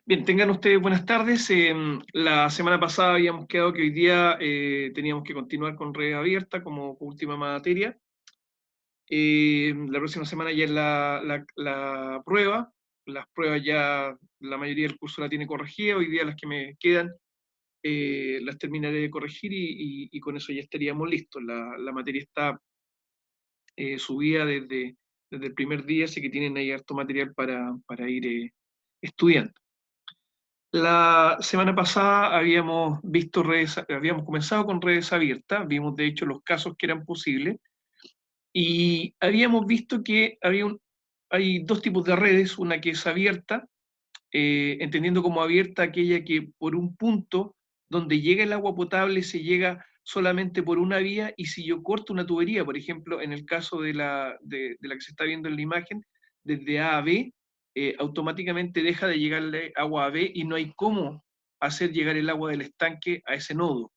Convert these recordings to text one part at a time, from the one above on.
Bien, tengan ustedes buenas tardes. La semana pasada habíamos quedado que hoy día teníamos que continuar con red abierta como última materia. La próxima semana ya es la prueba. Las pruebas ya, la mayoría del curso la tiene corregida. Hoy día las que me quedan las terminaré de corregir y con eso ya estaríamos listos. La materia está subida desde el primer día, así que tienen ahí harto material para ir estudiando. La semana pasada habíamos comenzado con redes abiertas, vimos de hecho los casos que eran posibles y habíamos visto que hay dos tipos de redes, una que es abierta, entendiendo como abierta aquella que por un punto donde llega el agua potable se llega solamente por una vía, y si yo corto una tubería, por ejemplo, en el caso de la que se está viendo en la imagen, desde A a B, automáticamente deja de llegarle agua a B y no hay cómo hacer llegar el agua del estanque a ese nodo.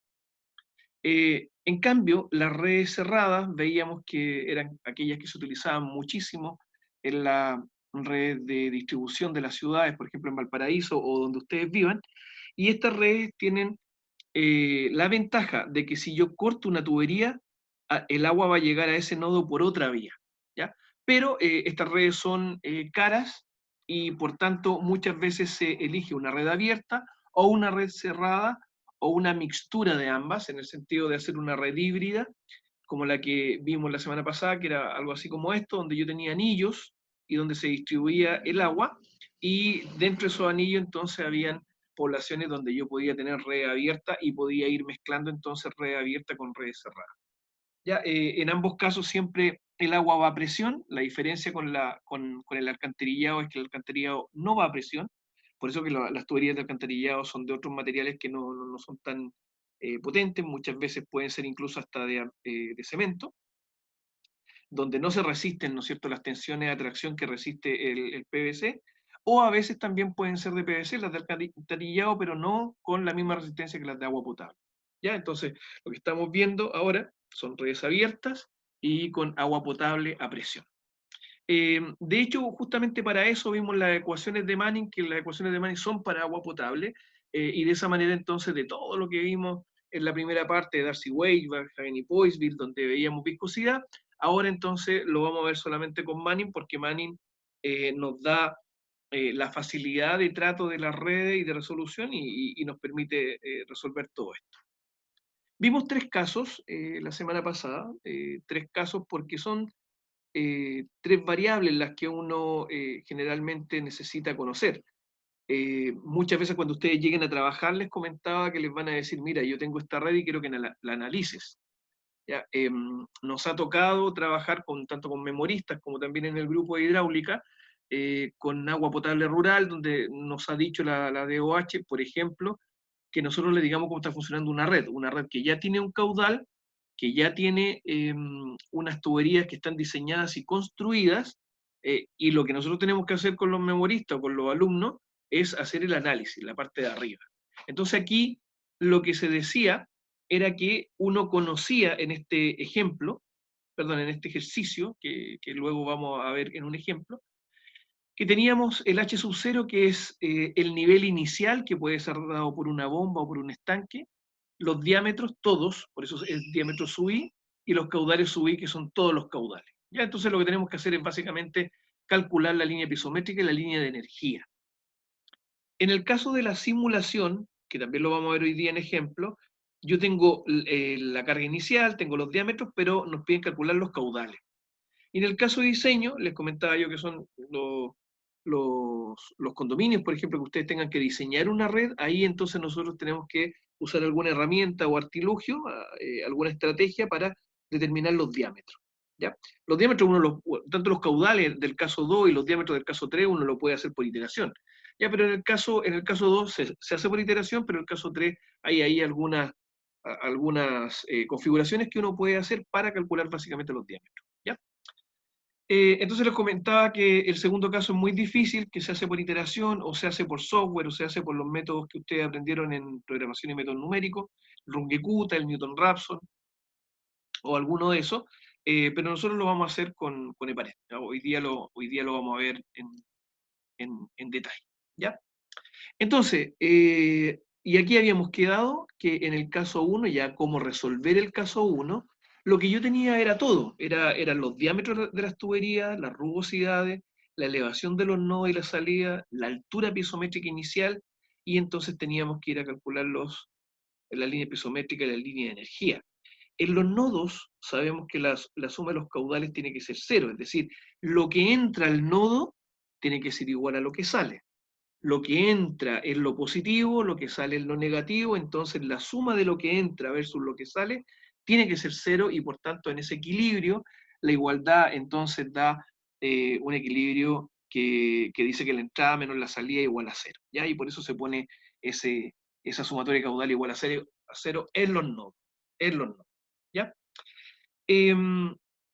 En cambio, las redes cerradas veíamos que eran aquellas que se utilizaban muchísimo en la red de distribución de las ciudades, por ejemplo en Valparaíso o donde ustedes vivan, y estas redes tienen la ventaja de que si yo corto una tubería, el agua va a llegar a ese nodo por otra vía, ¿ya? Pero estas redes son caras y por tanto muchas veces se elige una red abierta o una red cerrada o una mixtura de ambas, en el sentido de hacer una red híbrida, como la que vimos la semana pasada, que era algo así como esto, donde yo tenía anillos y donde se distribuía el agua, y dentro de esos anillos entonces habían poblaciones donde yo podía tener red abierta y podía ir mezclando entonces red abierta con red cerrada. Ya, en ambos casos siempre el agua va a presión. La diferencia con el alcantarillado es que el alcantarillado no va a presión, por eso que las tuberías de alcantarillado son de otros materiales que no son tan potentes, muchas veces pueden ser incluso hasta de cemento, donde no se resisten, ¿no es cierto?, las tensiones de atracción que resiste el PVC, o a veces también pueden ser de PVC, las de alcantarillado, pero no con la misma resistencia que las de agua potable. ¿Ya? Entonces, lo que estamos viendo ahora son redes abiertas y con agua potable a presión. De hecho, justamente para eso vimos las ecuaciones de Manning, que las ecuaciones de Manning son para agua potable, y de esa manera entonces de todo lo que vimos en la primera parte de Darcy-Weisbach, y Poiseville, donde veíamos viscosidad, ahora entonces lo vamos a ver solamente con Manning, porque Manning nos da la facilidad de trato de las redes y de resolución y nos permite resolver todo esto. Vimos tres casos la semana pasada, tres casos porque son tres variables las que uno generalmente necesita conocer. Muchas veces cuando ustedes lleguen a trabajar les comentaba que les van a decir, mira, yo tengo esta red y quiero que la analices. ¿Ya? Nos ha tocado trabajar tanto con memoristas como también en el grupo de hidráulica, con agua potable rural, donde nos ha dicho la DOH, por ejemplo, que nosotros le digamos cómo está funcionando una red que ya tiene un caudal, que ya tiene unas tuberías que están diseñadas y construidas, y lo que nosotros tenemos que hacer con los memoristas o con los alumnos es hacer el análisis, la parte de arriba. Entonces aquí lo que se decía era que uno conocía en este ejemplo, perdón, en este ejercicio, que luego vamos a ver en un ejemplo, que teníamos el H sub 0, que es el nivel inicial, que puede ser dado por una bomba o por un estanque, los diámetros, todos, por eso es el diámetro sub I, y los caudales sub I, que son todos los caudales. Ya, entonces lo que tenemos que hacer es básicamente calcular la línea pisométrica y la línea de energía. En el caso de la simulación, que también lo vamos a ver hoy día en ejemplo, yo tengo la carga inicial, tengo los diámetros, pero nos piden calcular los caudales. Y en el caso de diseño, les comentaba yo que son los condominios, por ejemplo, que ustedes tengan que diseñar una red, ahí entonces nosotros tenemos que usar alguna herramienta o artilugio, alguna estrategia para determinar los diámetros. ¿Ya? Los diámetros, tanto los caudales del caso 2 y los diámetros del caso 3, uno lo puede hacer por iteración. Ya, pero en el caso 2 se hace por iteración, pero en el caso 3 hay algunas configuraciones que uno puede hacer para calcular básicamente los diámetros. ¿Ya? Entonces les comentaba que el segundo caso es muy difícil, que se hace por iteración, o se hace por software, o se hace por los métodos que ustedes aprendieron en programación y métodos numéricos, el Runge-Kutta, el Newton-Raphson, o alguno de esos, pero nosotros lo vamos a hacer con EPARET. ¿Ya? Hoy día lo vamos a ver en detalle. ¿Ya? Entonces, y aquí habíamos quedado que en el caso 1, ya cómo resolver el caso 1, lo que yo tenía era todo, eran los diámetros de las tuberías, las rugosidades, la elevación de los nodos y la salida, la altura piezométrica inicial, y entonces teníamos que ir a calcular la línea piezométrica y la línea de energía. En los nodos sabemos que la suma de los caudales tiene que ser cero, es decir, lo que entra al nodo tiene que ser igual a lo que sale. Lo que entra es lo positivo, lo que sale es lo negativo, entonces la suma de lo que entra versus lo que sale tiene que ser cero y por tanto en ese equilibrio la igualdad entonces da un equilibrio que dice que la entrada menos la salida es igual a cero, ¿ya? Y por eso se pone esa sumatoria caudal igual a cero en los nodos, ¿ya?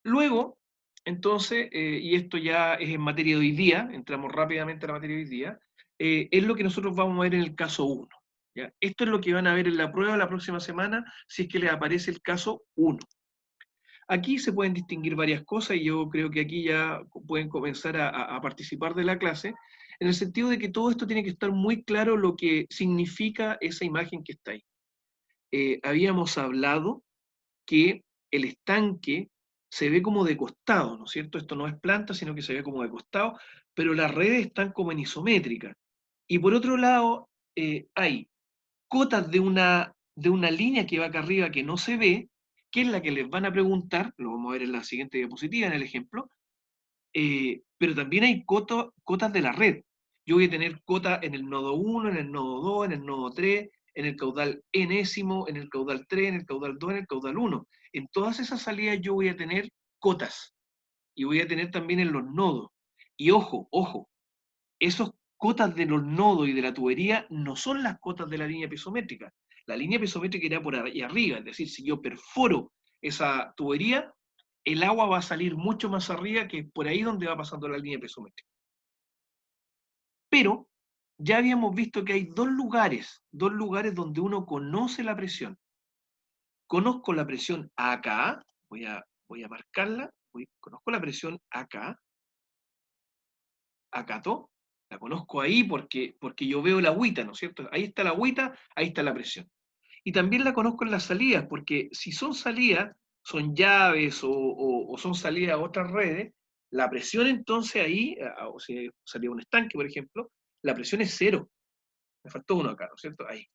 Luego, entonces, y esto ya es en materia de hoy día, entramos rápidamente a la materia de hoy día, es lo que nosotros vamos a ver en el caso 1. ¿Ya? Esto es lo que van a ver en la prueba la próxima semana, si es que les aparece el caso 1. Aquí se pueden distinguir varias cosas y yo creo que aquí ya pueden comenzar a participar de la clase, en el sentido de que todo esto tiene que estar muy claro lo que significa esa imagen que está ahí. Habíamos hablado que el estanque se ve como de costado, ¿no es cierto? Esto no es planta, sino que se ve como de costado, pero las redes están como en isométrica. Y por otro lado, hay cotas de una línea que va acá arriba que no se ve, que es la que les van a preguntar, lo vamos a ver en la siguiente diapositiva, en el ejemplo, pero también hay cotas de la red. Yo voy a tener cotas en el nodo 1, en el nodo 2, en el nodo 3, en el caudal enésimo, en el caudal 3, en el caudal 2, en el caudal 1. En todas esas salidas yo voy a tener cotas y voy a tener también en los nodos. Y ojo, ojo, esos cotas de los nodos y de la tubería no son las cotas de la línea piezométrica. La línea piezométrica irá por ahí arriba, es decir, si yo perforo esa tubería, el agua va a salir mucho más arriba que por ahí donde va pasando la línea piezométrica. Pero ya habíamos visto que hay dos lugares donde uno conoce la presión. Conozco la presión acá, voy a marcarla, conozco la presión acá, acá todo, la conozco ahí porque yo veo la agüita, ¿no es cierto? Ahí está la agüita, ahí está la presión. Y también la conozco en las salidas, porque si son salidas, son llaves o son salidas a otras redes, la presión entonces ahí, o sea, salía un estanque, por ejemplo, la presión es cero. Me faltó uno acá, ¿no es cierto? Ahí.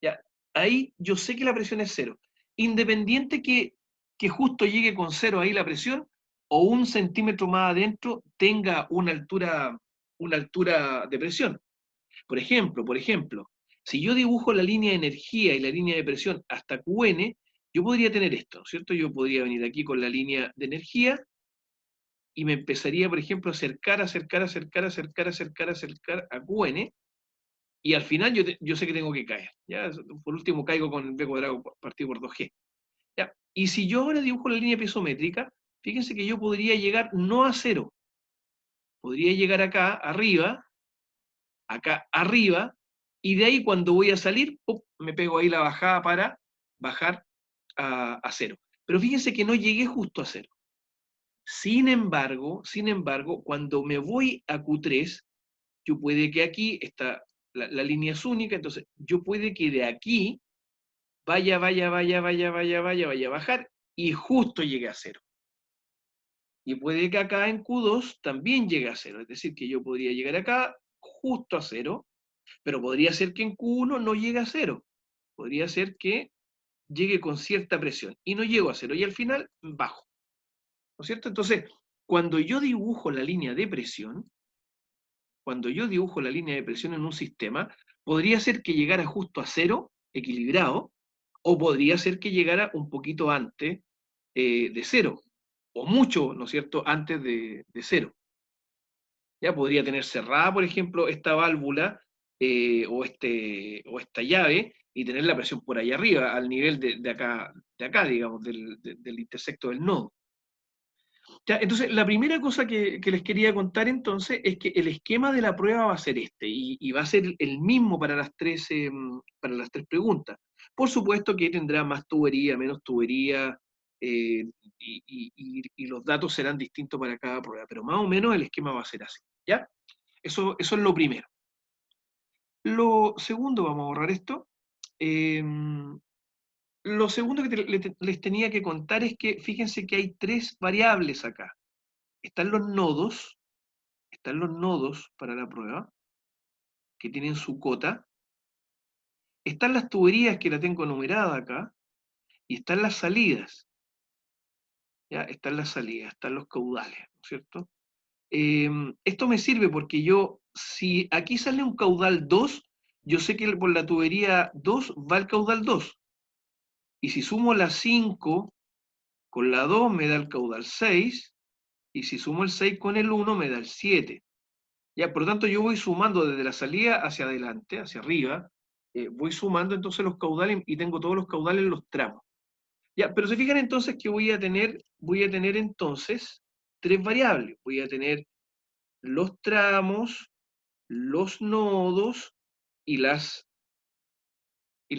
Ya. Ahí yo sé que la presión es cero. Independiente que justo llegue con cero ahí la presión, o un centímetro más adentro tenga una altura de presión. Por ejemplo, si yo dibujo la línea de energía y la línea de presión hasta Qn, yo podría tener esto, ¿cierto? Yo podría venir aquí con la línea de energía y me empezaría, por ejemplo, a acercar a Qn, y al final yo sé que tengo que caer. ¿Ya? Por último, caigo con el b cuadrado partido por 2g. ¿Ya? Y si yo ahora dibujo la línea piezométrica, fíjense que yo podría llegar no a cero, podría llegar acá arriba, y de ahí cuando voy a salir, ¡pum!, me pego ahí la bajada para bajar a cero. Pero fíjense que no llegué justo a cero. Sin embargo, cuando me voy a Q3, yo puede que aquí está, la línea es única, entonces yo puede que de aquí vaya a bajar y justo llegue a cero. Y puede que acá en Q2 también llegue a cero, es decir, que yo podría llegar acá justo a cero, pero podría ser que en Q1 no llegue a cero. Podría ser que llegue con cierta presión y no llego a cero y al final bajo. ¿No es cierto? Entonces, cuando yo dibujo la línea de presión, en un sistema, podría ser que llegara justo a cero, equilibrado, o podría ser que llegara un poquito antes de cero, o mucho, ¿no es cierto?, antes de cero. Ya podría tener cerrada, por ejemplo, esta válvula o esta llave y tener la presión por ahí arriba, al nivel de acá, digamos, del intersecto del nodo. Ya, entonces, la primera cosa que les quería contar entonces es que el esquema de la prueba va a ser este, y va a ser el mismo para las tres preguntas. Por supuesto que tendrá más tubería, menos tubería, eh, y los datos serán distintos para cada prueba, pero más o menos el esquema va a ser así, ¿ya? Eso es lo primero. Lo segundo, vamos a borrar esto. Lo segundo que les tenía que contar es que fíjense que hay 3 variables acá. Están los nodos para la prueba, que tienen su cota. Están las tuberías, que la tengo numerada acá, y están las salidas. ¿Ya? Están las salidas, están los caudales, ¿no es cierto? Esto me sirve porque yo, si aquí sale un caudal 2, yo sé que por la tubería 2 va el caudal 2. Y si sumo la 5 con la 2 me da el caudal 6, y si sumo el 6 con el 1 me da el 7. Ya, por lo tanto, yo voy sumando desde la salida hacia adelante, hacia arriba, voy sumando entonces los caudales y tengo todos los caudales en los tramos. Ya, pero se fijan entonces que voy a tener entonces 3 variables. Voy a tener los tramos, los nodos y las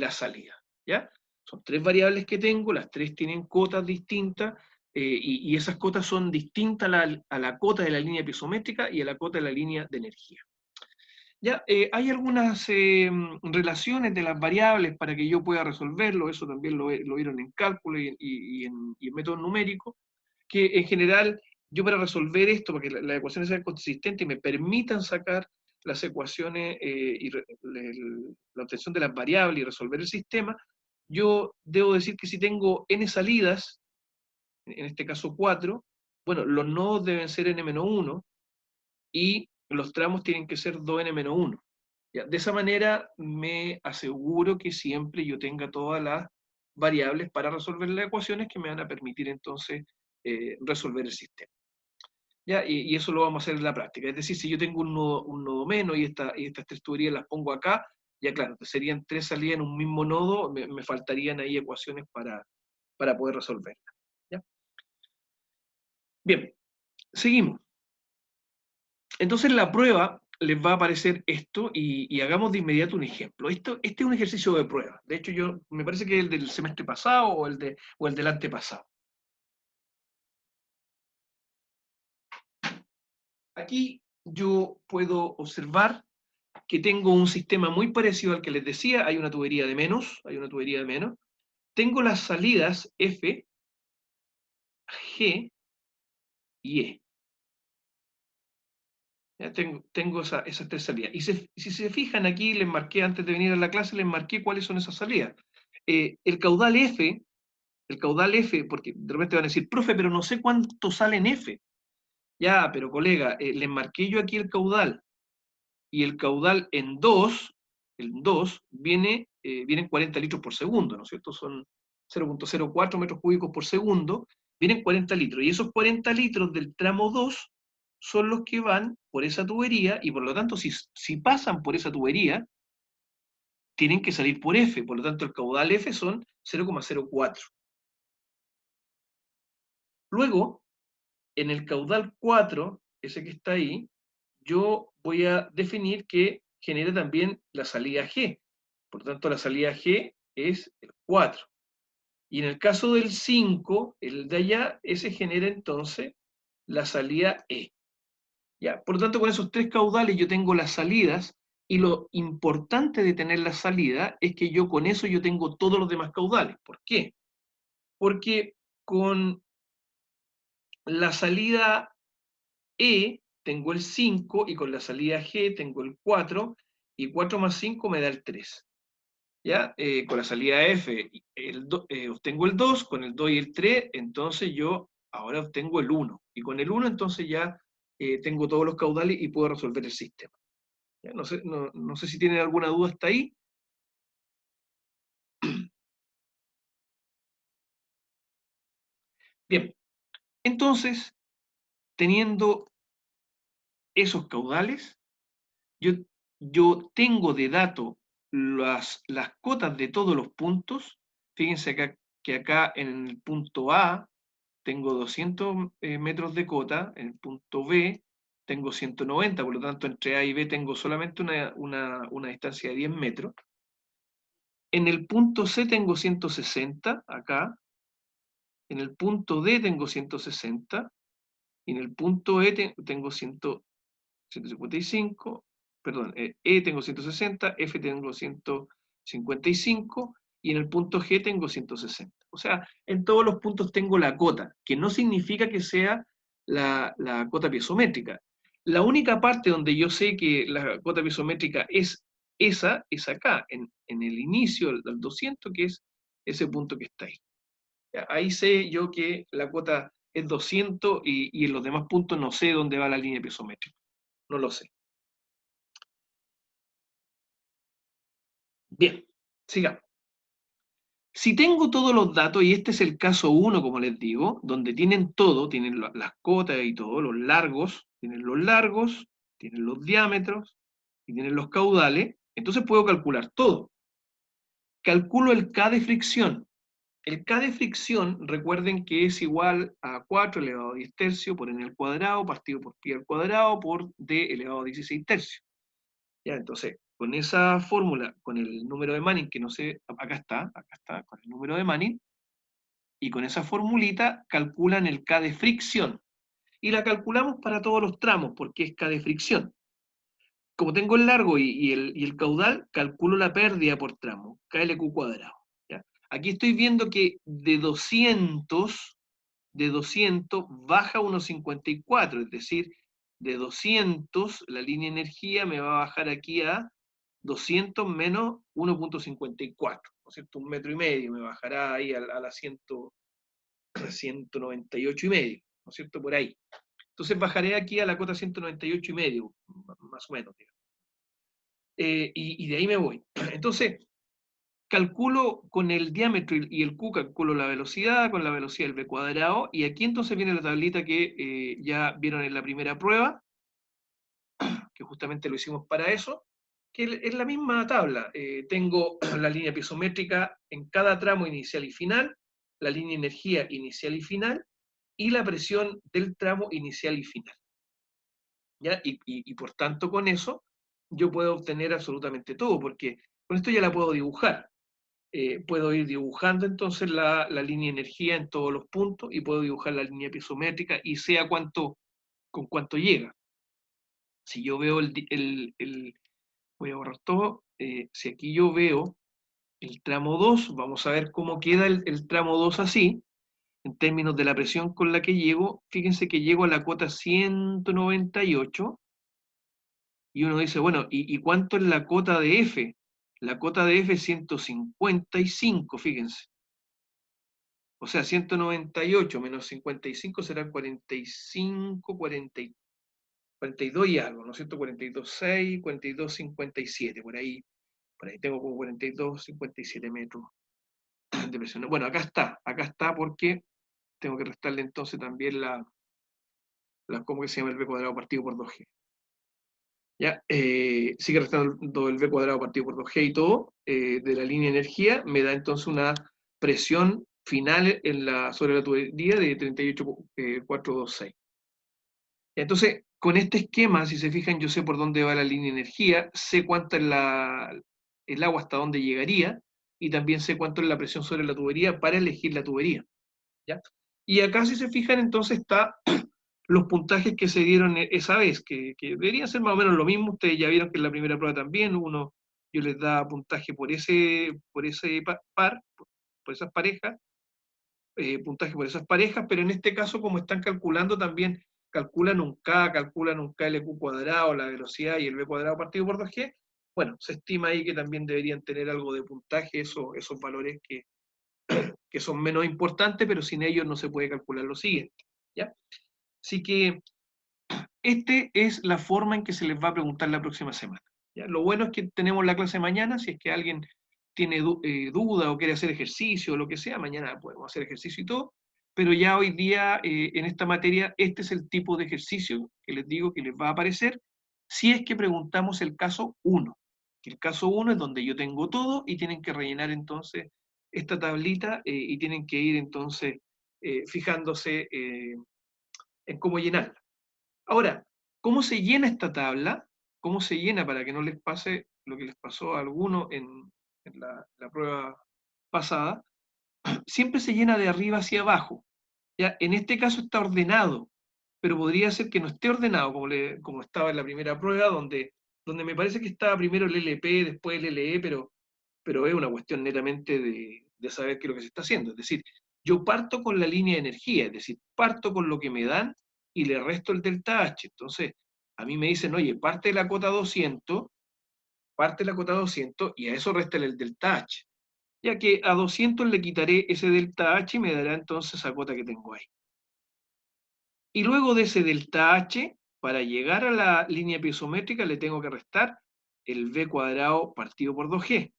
salidas, ¿ya? Son 3 variables que tengo, las 3 tienen cotas distintas, y esas cotas son distintas a la cota de la línea piezométrica y a la cota de la línea de energía. Ya, hay algunas relaciones de las variables para que yo pueda resolverlo, eso también lo vieron en cálculo y en métodos numéricos, que en general yo para resolver esto, para que las ecuaciones sean consistentes y me permitan sacar las ecuaciones y la obtención de las variables y resolver el sistema, yo debo decir que si tengo n salidas, en este caso 4, bueno, los nodos deben ser n-1 y los tramos tienen que ser 2n-1. Ya, de esa manera me aseguro que siempre yo tenga todas las variables para resolver las ecuaciones que me van a permitir entonces resolver el sistema. ¿Ya? Y eso lo vamos a hacer en la práctica. Es decir, si yo tengo un nodo menos y estas 3 tuberías las pongo acá, ya claro, serían 3 salidas en un mismo nodo, me faltarían ahí ecuaciones para poder resolverlas. ¿Ya? Bien, seguimos. Entonces la prueba les va a aparecer esto y hagamos de inmediato un ejemplo. Este es un ejercicio de prueba. De hecho, me parece que es el del semestre pasado o el del antepasado. Aquí yo puedo observar que tengo un sistema muy parecido al que les decía. Hay una tubería de menos, Tengo las salidas F, G y E. Ya tengo esas 3 salidas. Y si se fijan aquí, les marqué antes de venir a la clase, les marqué cuáles son esas salidas. El caudal F, porque de repente van a decir, profe, pero no sé cuánto sale en F. Ya, pero colega, les marqué yo aquí el caudal, y el caudal en 2, vienen 40 litros por segundo, ¿no es cierto? Son 0,04 metros cúbicos por segundo, vienen 40 litros, y esos 40 litros del tramo 2 son los que van por esa tubería, y por lo tanto, si pasan por esa tubería, tienen que salir por F, por lo tanto el caudal F son 0,04. Luego, en el caudal 4, ese que está ahí, yo voy a definir que genera también la salida G. Por tanto, la salida G es el 4. Y en el caso del 5, el de allá, ese genera entonces la salida E. ¿Ya? Por lo tanto, con esos 3 caudales yo tengo las salidas, y lo importante de tener la salida es que yo con eso yo tengo todos los demás caudales. ¿Por qué? Porque con la salida E tengo el 5 y con la salida G tengo el 4, y 4 más 5 me da el 3. ¿Ya? Con la salida F obtengo el 2, con el 2 y el 3, entonces yo ahora obtengo el 1. Y con el 1 entonces ya tengo todos los caudales y puedo resolver el sistema. ¿Ya? No sé si tienen alguna duda hasta ahí. Bien, entonces, teniendo esos caudales, yo tengo de dato las cotas de todos los puntos. Fíjense acá, que acá en el punto A tengo 200 metros de cota, en el punto B tengo 190, por lo tanto entre A y B tengo solamente una distancia de 10 metros. En el punto C tengo 160, acá. En el punto D tengo 160, y en el punto E tengo 155, perdón, E tengo 160, F tengo 155 y en el punto G tengo 160. O sea, en todos los puntos tengo la cota, que no significa que sea la cota piezométrica. La única parte donde yo sé que la cota piezométrica es esa, es acá, en el inicio del 200, que es ese punto que está ahí. Ya, ahí sé yo que la cota es 200 y en los demás puntos no sé dónde va la línea piezométrica. No lo sé. Bien, sigamos. Si tengo todos los datos, y este es el caso 1, como les digo, donde tienen todo, tienen las cotas y todo, los largos, tienen los diámetros y tienen los caudales, entonces puedo calcular todo. Calculo el K de fricción. El K de fricción, recuerden que es igual a 4 elevado a 10 tercios por n al cuadrado partido por pi al cuadrado por d elevado a 16 tercios. Ya, entonces, con esa fórmula, con el número de Manning, que no sé, acá está, con el número de Manning, y con esa formulita calculan el K de fricción. Y la calculamos para todos los tramos, porque es K de fricción. Como tengo el largo y el caudal, calculo la pérdida por tramo, KLQ cuadrado. ¿Ya? Aquí estoy viendo que de 200 baja 1,54, es decir, de 200 la línea de energía me va a bajar aquí a 200 menos 1,54, ¿no es cierto? 1,5 metros me bajará ahí a la 198,5, ¿no es cierto? Por ahí. Entonces bajaré aquí a la cota 198,5, más o menos, digamos. Y de ahí me voy. Entonces, calculo con el diámetro y el Q, calculo la velocidad con la velocidad del v cuadrado, y aquí entonces viene la tablita que ya vieron en la primera prueba, que justamente lo hicimos para eso, que es la misma tabla. Tengo la línea piezométrica en cada tramo inicial y final, la línea de energía inicial y final, y la presión del tramo inicial y final. ¿Ya? Y por tanto con eso yo puedo obtener absolutamente todo, porque con esto ya la puedo dibujar. Puedo ir dibujando entonces la línea de energía en todos los puntos y puedo dibujar la línea piezométrica y sea con cuánto llega. Si yo veo voy a borrar todo, si aquí yo veo el tramo 2, vamos a ver cómo queda el tramo 2 así, en términos de la presión con la que llego. Fíjense que llego a la cota 198 y uno dice, bueno, ¿y cuánto es la cota de F? La cota de F es 155, fíjense. O sea, 198 menos 55 será 45, 42 y algo, ¿no es cierto? 42,6, 42,57, por ahí tengo como 42,57 metros de presión. Bueno, acá está porque tengo que restarle entonces también ¿cómo que se llama? El v cuadrado partido por 2g. ¿Ya? Sigue restando el v cuadrado partido por 2g y todo de la línea de energía, me da entonces una presión final sobre la tubería de 38,426. Entonces, con este esquema, si se fijan, yo sé por dónde va la línea de energía, sé cuánto es el agua hasta dónde llegaría, y también sé cuánto es la presión sobre la tubería para elegir la tubería. ¿Ya? Y acá, si se fijan, entonces está los puntajes que se dieron esa vez, que deberían ser más o menos lo mismo. Ustedes ya vieron que en la primera prueba también yo les daba puntaje por ese par, por esas parejas, puntaje por esas parejas, pero en este caso, como están calculando también, calculan un KLQ cuadrado, la velocidad y el v cuadrado partido por 2g, bueno, se estima ahí que también deberían tener algo de puntaje esos valores que son menos importantes, pero sin ellos no se puede calcular lo siguiente. ¿Ya? Así que esta es la forma en que se les va a preguntar la próxima semana. ¿Ya? Lo bueno es que tenemos la clase mañana, si es que alguien tiene duda o quiere hacer ejercicio o lo que sea, mañana podemos hacer ejercicio y todo, pero ya hoy día en esta materia este es el tipo de ejercicio que les digo que les va a aparecer si es que preguntamos el caso 1. El caso 1 es donde yo tengo todo y tienen que rellenar entonces esta tablita y tienen que ir entonces fijándose en cómo llenarla. Ahora, ¿cómo se llena esta tabla? ¿Cómo se llena para que no les pase lo que les pasó a algunos en la prueba pasada? Siempre se llena de arriba hacia abajo. ¿Ya? En este caso está ordenado, pero podría ser que no esté ordenado como estaba en la primera prueba, donde donde me parece que estaba primero el LP, después el LE, pero es una cuestión netamente de saber qué es lo que se está haciendo. Es decir, yo parto con la línea de energía, es decir, parto con lo que me dan y le resto el delta H. Entonces, a mí me dicen, oye, parte la cota 200 y a eso resta el delta H. Ya que a 200 le quitaré ese delta H y me dará entonces esa cota que tengo ahí. Y luego de ese delta H, para llegar a la línea piezométrica le tengo que restar el V cuadrado partido por 2G.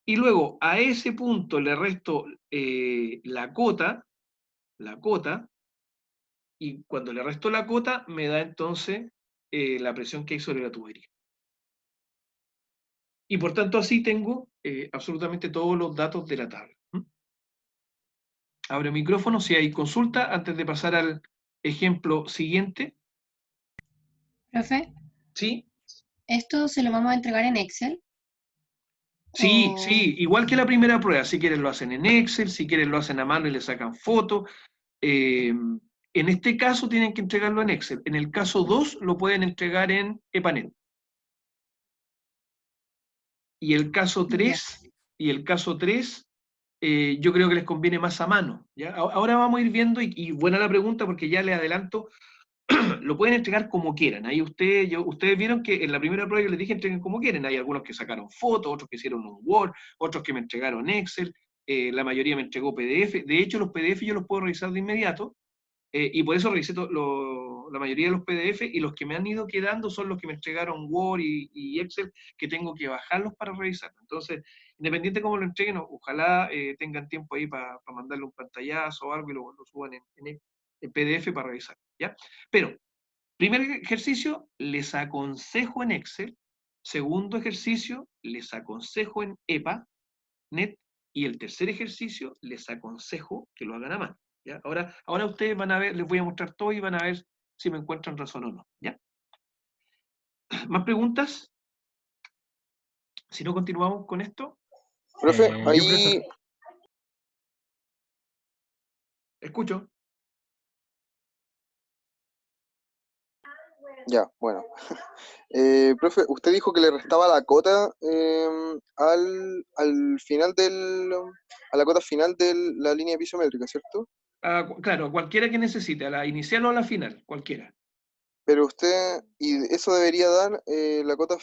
Y luego a ese punto le resto la cota, y cuando le resto la cota me da entonces la presión que hay sobre la tubería. Y por tanto así tengo absolutamente todos los datos de la tabla. Abro micrófono si hay consulta antes de pasar al ejemplo siguiente. Profe, ¿Sí? ¿esto se lo vamos a entregar en Excel? Sí, sí, igual que la primera prueba, si quieren lo hacen en Excel, si quieren lo hacen a mano y le sacan fotos. En este caso tienen que entregarlo en Excel. En el caso 2 lo pueden entregar en EPANET. Y el caso 3, yo creo que les conviene más a mano. ¿Ya? Ahora vamos a ir viendo, y buena la pregunta porque ya les adelanto, lo pueden entregar como quieran. Ahí ustedes vieron que en la primera prueba yo les dije entreguen como quieren. Hay algunos que sacaron fotos, otros que hicieron un Word, otros que me entregaron Excel, la mayoría me entregó PDF. De hecho, los PDF yo los puedo revisar de inmediato, y por eso revisé la mayoría de los PDF, y los que me han ido quedando son los que me entregaron Word y Excel, que tengo que bajarlos para revisar. Entonces, independiente de cómo lo entreguen, ojalá tengan tiempo ahí para mandarle un pantallazo o algo y lo suban en PDF para revisar. ¿Ya? Pero, primer ejercicio, les aconsejo en Excel. Segundo ejercicio, les aconsejo en EPA.NET. Y el tercer ejercicio, les aconsejo que lo hagan a mano. ¿Ya? Ahora ustedes van a ver, les voy a mostrar todo y van a ver si me encuentran razón o no. ¿Ya? ¿Más preguntas? Si no, continuamos con esto. Profe, Yo, profesor, escucho. ya, bueno. Profe, usted dijo que le restaba la cota al final a la cota final de la línea pisométrica, ¿cierto? Claro, cualquiera que necesite, a la inicial o a la final, cualquiera. Pero usted, y eso debería dar la cota,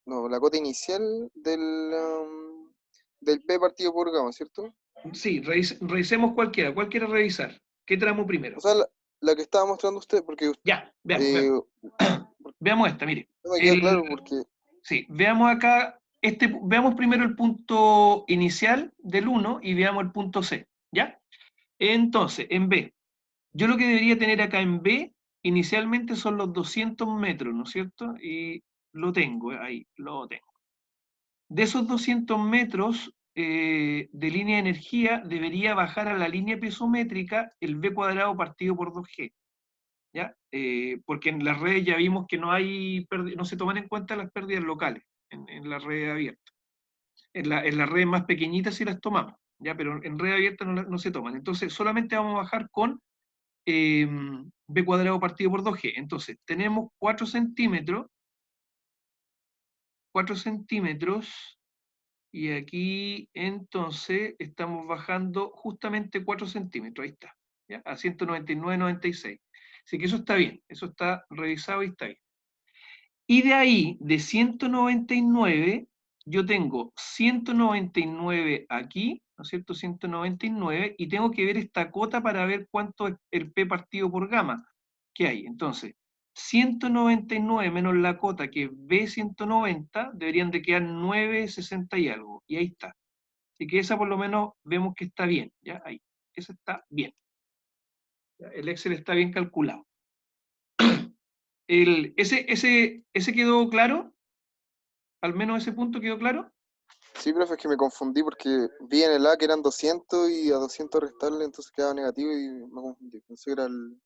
no, la cota inicial del P partido por gamma, ¿cierto? Sí, revisemos cualquiera. ¿Cuál quiere revisar? ¿Qué tramo O primero? sea, la que estaba mostrando usted, porque Ya, veamos, eh, veamos. Veamos esta, mire. no me queda claro porque, Sí, veamos acá, veamos primero el punto inicial del 1 y veamos el punto C, ¿ya? Entonces, en B, yo lo que debería tener acá en B, inicialmente son los 200 metros, ¿no es cierto? Y lo tengo, ahí, lo tengo. De esos 200 metros de línea de energía, debería bajar a la línea piezométrica el V cuadrado partido por 2G, ¿ya? Porque en las redes ya vimos que no se toman en cuenta las pérdidas locales en la red abierta. En las redes más pequeñitas sí las tomamos, ¿ya? Pero en red abierta no se toman. Entonces, solamente vamos a bajar con B cuadrado partido por 2G. Entonces, tenemos 4 centímetros, y aquí entonces estamos bajando justamente 4 centímetros, ahí está, ¿ya? A 199,96. Así que eso está bien, eso está revisado y está bien. Y de ahí, de 199, yo tengo 199 aquí, ¿no es cierto? 199, y tengo que ver esta cota para ver cuánto es el P partido por gamma que hay. Entonces, 199 menos la cota, que es B190, deberían de quedar 960 y algo, y ahí está. Así que esa por lo menos vemos que está bien, ¿ya? Ahí, esa está bien. ¿Ya? El Excel está bien calculado. ¿Ese quedó claro? ¿Al menos ese punto quedó claro? sí, profe, es que me confundí porque vi en el A que eran 200 y a 200 restarle, entonces quedaba negativo y me confundí. Pensé que era el...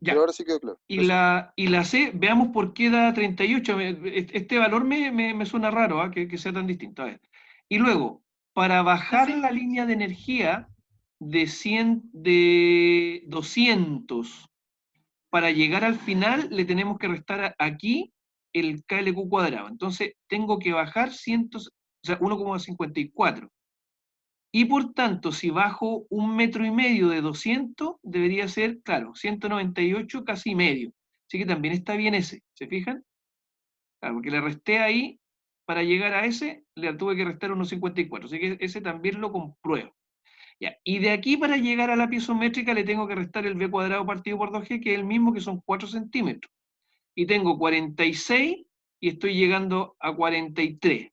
Pero Ya. ahora sí quedó claro. Y Gracias. la C, veamos por qué da 38. Este valor me suena raro, ¿ah? Que sea tan distinto. A ver. Y luego, para bajar Profe, la línea de energía de 200 para llegar al final, le tenemos que restar aquí el KLQ cuadrado. Entonces, tengo que bajar 1,54. Y por tanto, si bajo 1,5 metros de 200, debería ser, claro, 198 casi medio. Así que también está bien ese, ¿se fijan? Claro, porque le resté ahí, para llegar a ese, le tuve que restar 1,54. Así que ese también lo compruebo. Ya. Y de aquí para llegar a la piezométrica le tengo que restar el b cuadrado partido por 2g, que es el mismo, que son 4 centímetros. Y tengo 46 y estoy llegando a 43.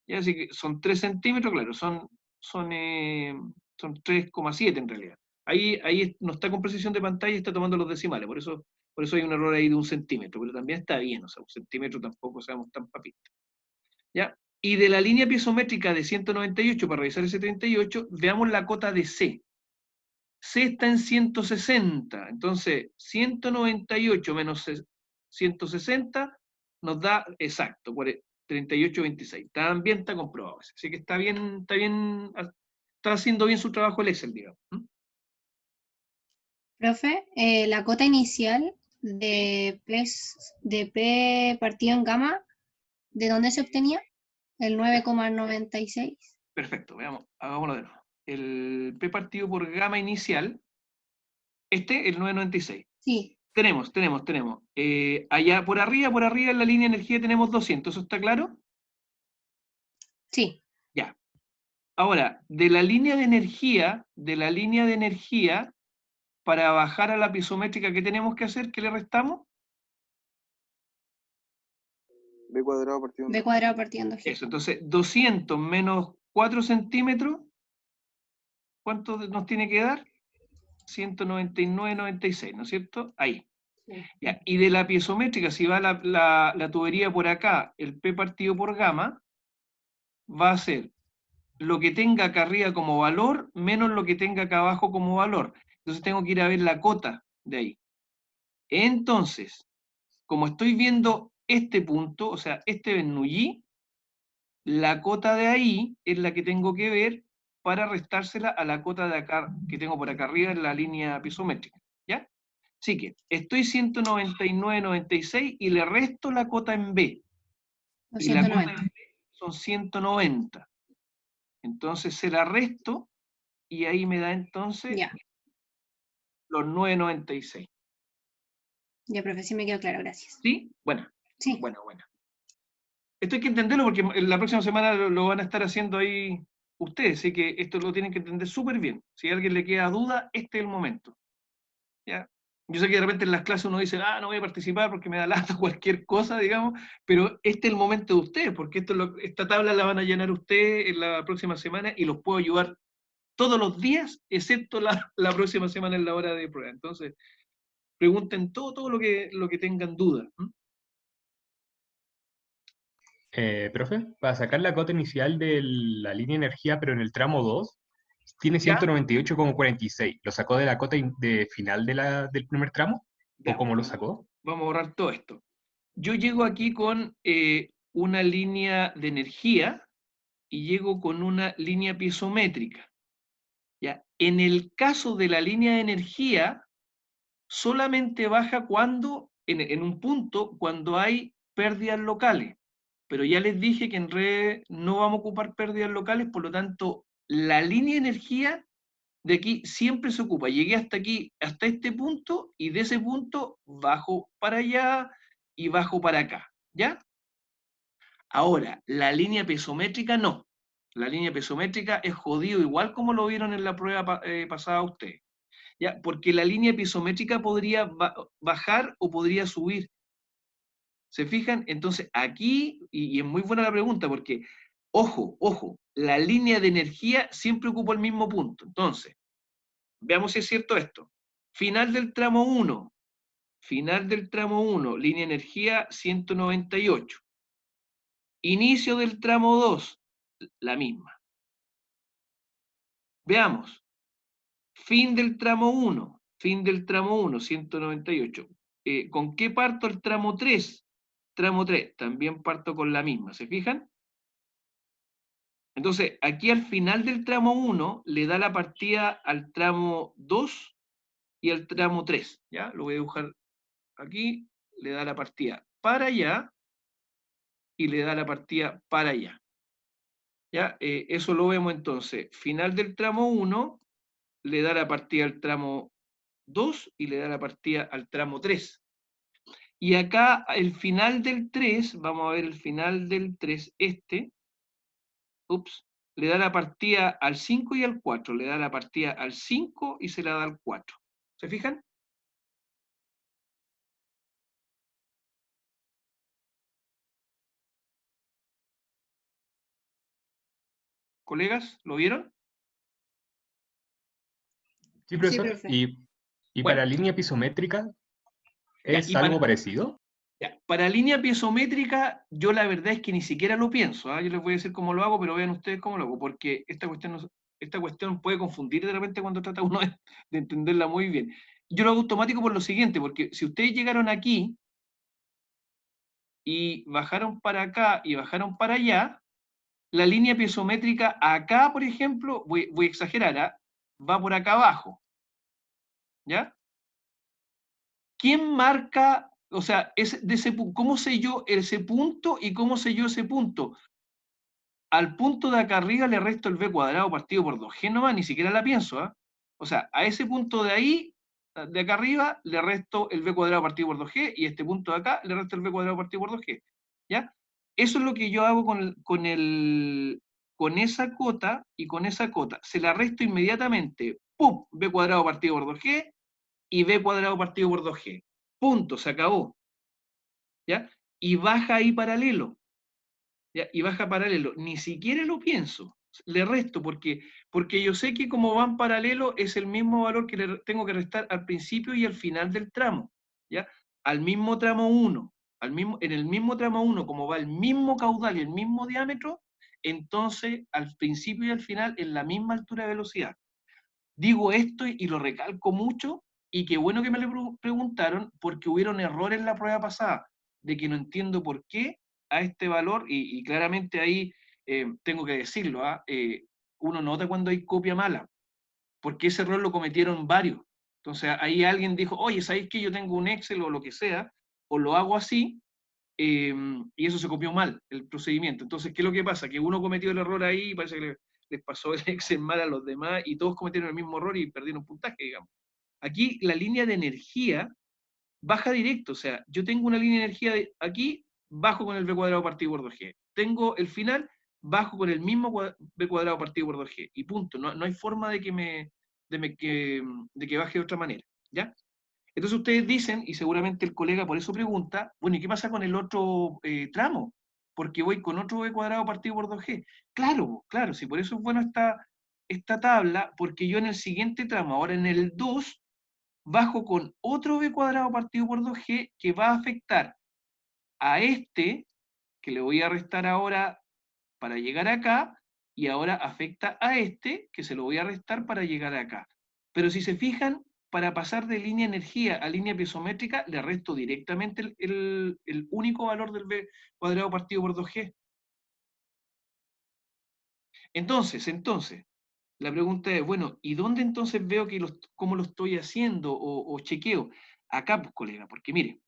¿Ya? Así que son 3 centímetros, claro, son 3,7 en realidad. Ahí no está con precisión de pantalla, está tomando los decimales, por eso hay un error ahí de 1 centímetro, pero también está bien, o sea, 1 centímetro tampoco seamos tan papistas. ¿Ya? Y de la línea piezométrica de 198, para revisar ese 38, veamos la cota de C. C está en 160, entonces 198 menos 160 nos da exacto, por 38,26. También está comprobado. Así que está haciendo bien su trabajo el Excel, digamos. Profe, la cota inicial de P partido en gamma, ¿de dónde se obtenía? El 9,96. Perfecto, veamos, hagámoslo de nuevo. El P partido por gamma inicial, el 9,96. Sí, Tenemos. Allá por arriba en la línea de energía tenemos 200, ¿eso está claro? sí. Ya. Ahora, de la línea de energía, para bajar a la piezométrica, ¿qué tenemos que hacer? ¿Qué le restamos? B cuadrado partido en B 2. cuadrado partido en 2G. Eso, entonces 200 menos 4 centímetros, ¿cuánto nos tiene que dar? 199,96, ¿no es cierto? Ahí. Sí. Ya. Y de la piezométrica, si va la tubería por acá, el P partido por gamma, va a ser lo que tenga acá arriba como valor menos lo que tenga acá abajo como valor. Entonces tengo que ir a ver la cota de ahí. Entonces, como estoy viendo este punto, o sea, este Bernoulli, la cota de ahí es la que tengo que ver para restársela a la cota de acá, que tengo por acá arriba en la línea piezométrica. ¿Ya? Así que estoy 199,96 y le resto la cota en B. Y la cota 290. en B son 190. Entonces se la resto y ahí me da entonces Ya, los 9,96. ya, profe, sí me quedó claro, gracias. ¿Sí? Bueno. Sí, Esto hay que entenderlo porque la próxima semana lo van a estar haciendo ahí ustedes, así que esto lo tienen que entender súper bien. Si a alguien le queda duda, este es el momento. ¿Ya? Yo sé que de repente en las clases uno dice, no voy a participar porque me da lata cualquier cosa, digamos, pero este es el momento de ustedes, porque esta tabla la van a llenar ustedes en la próxima semana y los puedo ayudar todos los días, excepto la próxima semana en la hora de prueba. Entonces, pregunten todo lo que tengan dudas. Profe, para sacar la cota inicial de la línea de energía, pero en el tramo 2, tiene ¿Ya? 198,46. ¿Lo sacó de la cota de final del primer tramo? ¿O Veamos. cómo lo sacó? Vamos a borrar todo esto. Yo llego aquí con una línea de energía y llego con una línea piezométrica. ¿Ya? En el caso de la línea de energía, solamente baja en un punto, cuando hay pérdidas locales. Pero ya les dije que en red no vamos a ocupar pérdidas locales, por lo tanto, la línea de energía de aquí siempre se ocupa. Llegué hasta aquí, hasta este punto, y de ese punto bajo para allá y bajo para acá. ¿Ya? Ahora, la línea pesométrica no. La línea pesométrica es jodido, igual como lo vieron en la prueba pasada ustedes. ¿Ya? Porque la línea pisométrica podría bajar o podría subir. ¿Se fijan? Entonces aquí, y es muy buena la pregunta, porque, ojo, la línea de energía siempre ocupa el mismo punto. Entonces, veamos si es cierto esto. Final del tramo 1, línea de energía 198. Inicio del tramo 2, la misma. Veamos. Fin del tramo 1, 198. ¿Con qué parto el tramo 3? Tramo 3, también parto con la misma, ¿se fijan? Entonces, aquí al final del tramo 1 le da la partida al tramo 2 y al tramo 3, ¿ya? Lo voy a dibujar aquí, le da la partida para allá y le da la partida para allá. ¿Ya? Eso lo vemos entonces. Final del tramo 1, le da la partida al tramo 2 y le da la partida al tramo 3. Y acá el final del 3, vamos a ver el final del 3, le da la partida al 5 y al 4, le da la partida al 5 y se la da al 4. ¿Se fijan? ¿Colegas? ¿Lo vieron? Sí, Sí, profesor. profe. ¿Y Bueno, para línea pisométrica ya, es algo parecido? ya, para línea piezométrica, yo la verdad es que ni siquiera lo pienso. ¿Ah? Yo les voy a decir cómo lo hago, pero vean ustedes cómo lo hago, porque esta cuestión puede confundir de repente cuando trata uno de entenderla muy bien. Yo lo hago automático por lo siguiente, porque si ustedes llegaron aquí y bajaron para acá y bajaron para allá, la línea piezométrica acá, por ejemplo, voy a exagerar, ¿ah? Va por acá abajo. ¿Ya? ¿Quién marca, o sea, cómo sé yo ese punto y cómo sé yo ese punto? Al punto de acá arriba le resto el b cuadrado partido por 2g nomás, ni siquiera la pienso, ¿ah? O sea, a ese punto de ahí, de acá arriba, le resto el b cuadrado partido por 2g y este punto de acá le resto el b cuadrado partido por 2g. ¿Ya? Eso es lo que yo hago con esa cota y con esa cota. Se la resto inmediatamente. ¡Pum! B cuadrado partido por 2g y b cuadrado partido por 2g. Punto, se acabó. ¿Ya? Y baja ahí paralelo. ¿Ya? Y baja paralelo. Ni siquiera lo pienso. Le resto porque yo sé que como van paralelo es el mismo valor que le tengo que restar al principio y al final del tramo. ¿Ya? Al mismo tramo 1. En el mismo tramo 1, como va el mismo caudal y el mismo diámetro, entonces al principio y al final en la misma altura de velocidad. Digo esto y lo recalco mucho, y qué bueno que me lo preguntaron, porque hubieron errores en la prueba pasada, de que no entiendo por qué a este valor, y claramente ahí tengo que decirlo, uno nota cuando hay copia mala, porque ese error lo cometieron varios. Entonces ahí alguien dijo, oye, ¿sabéis que yo tengo un Excel o lo que sea? O lo hago así, y eso se copió mal, el procedimiento. Entonces, ¿qué es lo que pasa? Que uno cometió el error ahí y parece que les pasó el Excel mal a los demás y todos cometieron el mismo error y perdieron puntaje, digamos. Aquí la línea de energía baja directo, o sea, yo tengo una línea de energía aquí, bajo con el b cuadrado partido por 2g. Tengo el final, bajo con el mismo b cuadrado partido por 2g. Y punto, no hay forma de que baje de otra manera, ¿ya? Entonces ustedes dicen, y seguramente el colega por eso pregunta, bueno, ¿y qué pasa con el otro tramo? Porque voy con otro b cuadrado partido por 2g. Claro, claro, sí, por eso es bueno esta tabla, porque yo en el siguiente tramo, ahora en el 2, bajo con otro b cuadrado partido por 2g que va a afectar a este, que le voy a restar ahora para llegar acá, y ahora afecta a este, que se lo voy a restar para llegar acá. Pero si se fijan, para pasar de línea energía a línea piezométrica, le resto directamente el único valor del b cuadrado partido por 2g. Entonces, la pregunta es, bueno, ¿y dónde entonces veo cómo lo estoy haciendo o chequeo? Acá, pues, colega, porque mire,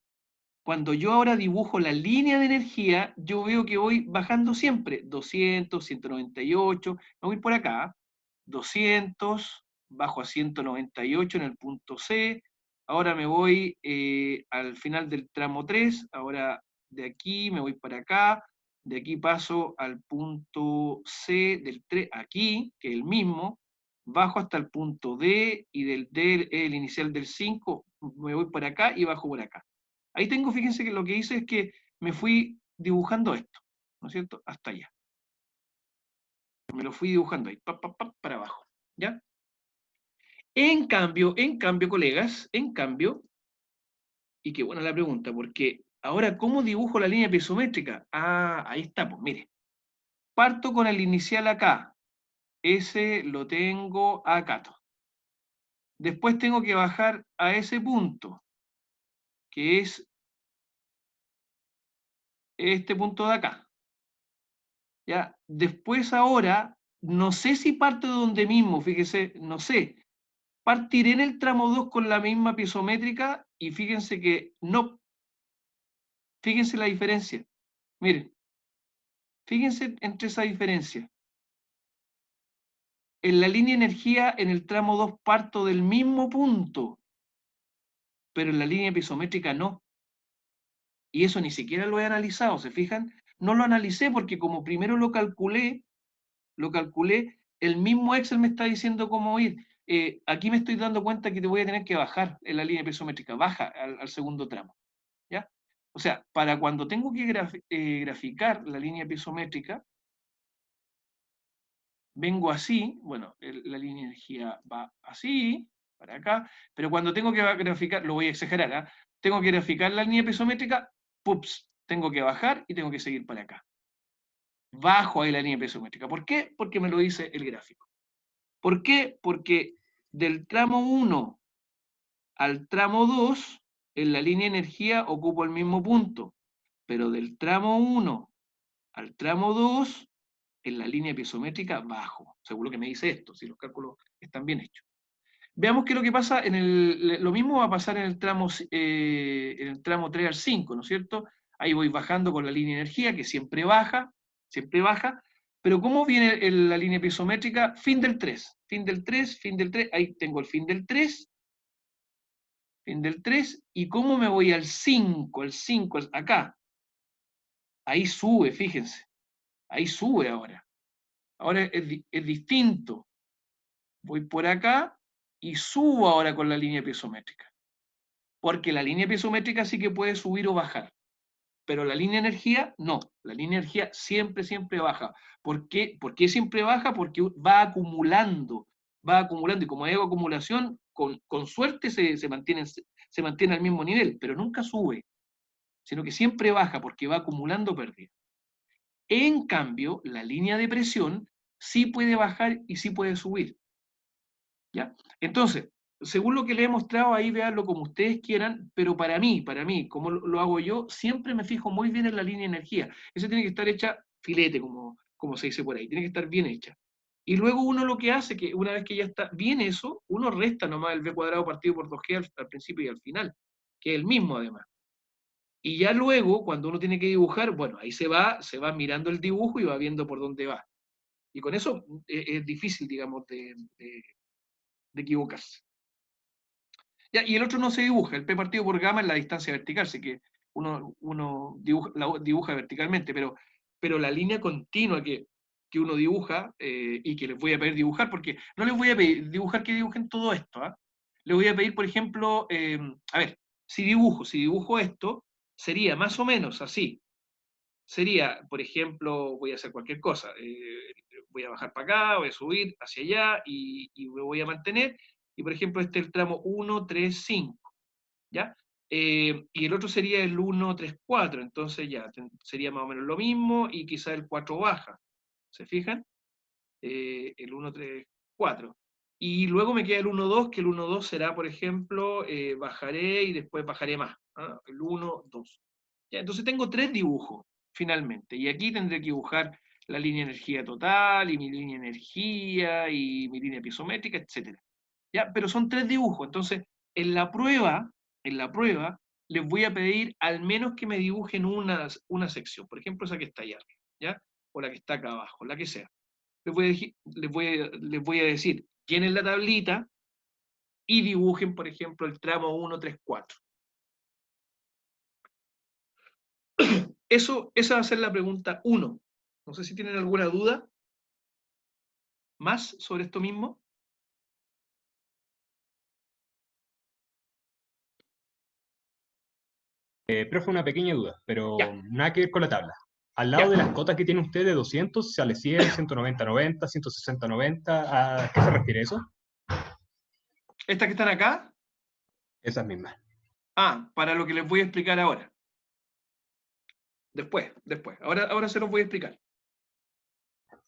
cuando yo ahora dibujo la línea de energía, yo veo que voy bajando siempre, 200, 198, me voy por acá, 200, bajo a 198 en el punto C, ahora me voy al final del tramo 3, ahora de aquí me voy para acá, de aquí paso al punto C del 3, aquí, que es el mismo, bajo hasta el punto D, y del D, el inicial del 5, me voy para acá y bajo por acá. Ahí tengo, fíjense que lo que hice es que me fui dibujando esto, ¿no es cierto? Hasta allá. Me lo fui dibujando ahí, para abajo, ¿ya? En cambio, colegas, y qué buena la pregunta, porque ahora, ¿cómo dibujo la línea piezométrica? Ah, ahí está, pues mire. Parto con el inicial acá. Ese lo tengo acá. Después tengo que bajar a ese punto, que es este punto de acá. ¿Ya? Después ahora, no sé si parto de donde mismo, fíjese, no sé. Partiré en el tramo 2 con la misma piezométrica y fíjense que no. Fíjense la diferencia. Miren, Fíjense entre esa diferencia. En la línea de energía, en el tramo 2 parto del mismo punto, pero en la línea pisométrica no. Y eso ni siquiera lo he analizado, ¿se fijan? No lo analicé porque como primero lo calculé, el mismo Excel me está diciendo cómo ir. Aquí me estoy dando cuenta que te voy a tener que bajar en la línea pisométrica, baja al segundo tramo, ¿ya? O sea, para cuando tengo que graficar la línea pisométrica, vengo así, bueno, la línea de energía va así, para acá, pero cuando tengo que graficar, lo voy a exagerar, ¿ah? Tengo que graficar la línea pisométrica, ¡pups! Tengo que bajar y tengo que seguir para acá. Bajo ahí la línea pisométrica. ¿Por qué? Porque me lo dice el gráfico. ¿Por qué? Porque del tramo 1 al tramo 2, en la línea de energía ocupo el mismo punto, pero del tramo 1 al tramo 2, en la línea pisométrica bajo. Seguro que me dice esto, si los cálculos están bien hechos. Veamos qué es lo que pasa lo mismo va a pasar en el tramo 3 al 5, ¿no es cierto? Ahí voy bajando con la línea de energía, que siempre baja, pero ¿cómo viene la línea pisométrica? Fin del 3, fin del 3, fin del 3, ahí tengo el fin del 3, y ¿cómo me voy al 5, acá? Ahí sube, fíjense, ahí sube ahora. Ahora es distinto. Voy por acá y subo ahora con la línea pisométrica. Porque la línea pisométrica sí que puede subir o bajar. Pero la línea de energía, no. La línea de energía siempre, siempre baja. ¿Por qué? ¿Por qué siempre baja? Porque va acumulando. Va acumulando. Y como hay acumulación, con suerte se mantiene al mismo nivel, pero nunca sube. Sino que siempre baja porque va acumulando pérdida. En cambio, la línea de presión sí puede bajar y sí puede subir. ¿Ya? Entonces, según lo que le he mostrado, ahí véanlo como ustedes quieran, pero para mí, como lo hago yo, siempre me fijo muy bien en la línea de energía. Esa tiene que estar hecha filete, como se dice por ahí, tiene que estar bien hecha. Y luego uno lo que hace, que una vez que ya está bien eso, uno resta nomás el b cuadrado partido por 2g al principio y al final, que es el mismo además. Y ya luego, cuando uno tiene que dibujar, bueno, ahí se va mirando el dibujo y va viendo por dónde va. Y con eso es difícil, digamos, de equivocarse. Ya, y el otro no se dibuja, el P partido por gamma es la distancia vertical, así que uno dibuja verticalmente, pero la línea continua que uno dibuja y que les voy a pedir dibujar, porque no les voy a pedir dibujar que dibujen todo esto, ¿ah? Les voy a pedir, por ejemplo, a ver, si dibujo esto, sería más o menos así. Sería, por ejemplo, voy a hacer cualquier cosa, voy a bajar para acá, voy a subir hacia allá y me voy a mantener, y por ejemplo este es el tramo 1, 3, 5, ¿ya? Y el otro sería el 1, 3, 4, entonces ya sería más o menos lo mismo y quizá el 4 baja, ¿se fijan? El 1, 3, 4. Y luego me queda el 1, 2, que el 1, 2 será, por ejemplo, bajaré y después bajaré más, ¿ah? El 1, 2. Ya, entonces tengo 3 dibujos, finalmente, y aquí tendré que dibujar la línea de energía total, y mi línea de energía, y mi línea pisométrica, etc. ¿Ya? Pero son 3 dibujos, entonces en la prueba, les voy a pedir al menos que me dibujen una sección, por ejemplo esa que está allá arriba, ¿ya? O la que está acá abajo, la que sea. Les voy a decir, llenen la tablita y dibujen, por ejemplo, el tramo 1, 3, 4. Esa va a ser la pregunta 1. No sé si tienen alguna duda más sobre esto mismo. Profe, una pequeña duda, pero Ya. nada que ver con la tabla. Al lado Ya. de las cotas que tiene usted de 200, sale 100, 190, 90, 160, 90. ¿A qué se refiere eso? ¿Estas que están acá? Esas mismas. Para lo que les voy a explicar ahora. Después. Ahora se los voy a explicar.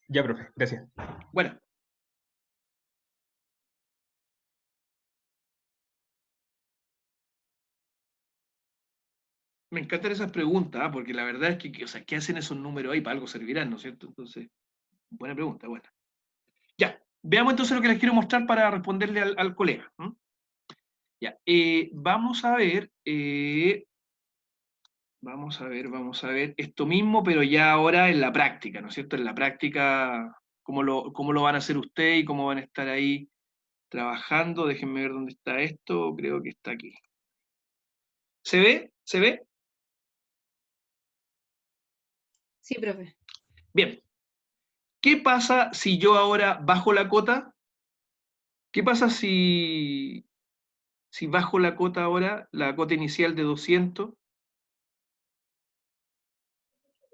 Ya, profe, gracias. Bueno. Me encantan esas preguntas, porque la verdad es que, o sea, ¿qué hacen esos números ahí? Para algo servirán, ¿no es cierto? Entonces, buena pregunta, buena. Ya, veamos entonces lo que les quiero mostrar para responderle al colega. Ya, vamos a ver Vamos a ver. Esto mismo, pero ya ahora en la práctica, ¿no es cierto? En la práctica, cómo lo van a hacer ustedes y cómo van a estar ahí trabajando. Déjenme ver dónde está esto. Creo que está aquí. ¿Se ve? ¿Se ve? Sí, profe. Bien. ¿Qué pasa si yo ahora bajo la cota? ¿Qué pasa si bajo la cota ahora, la cota inicial de 200?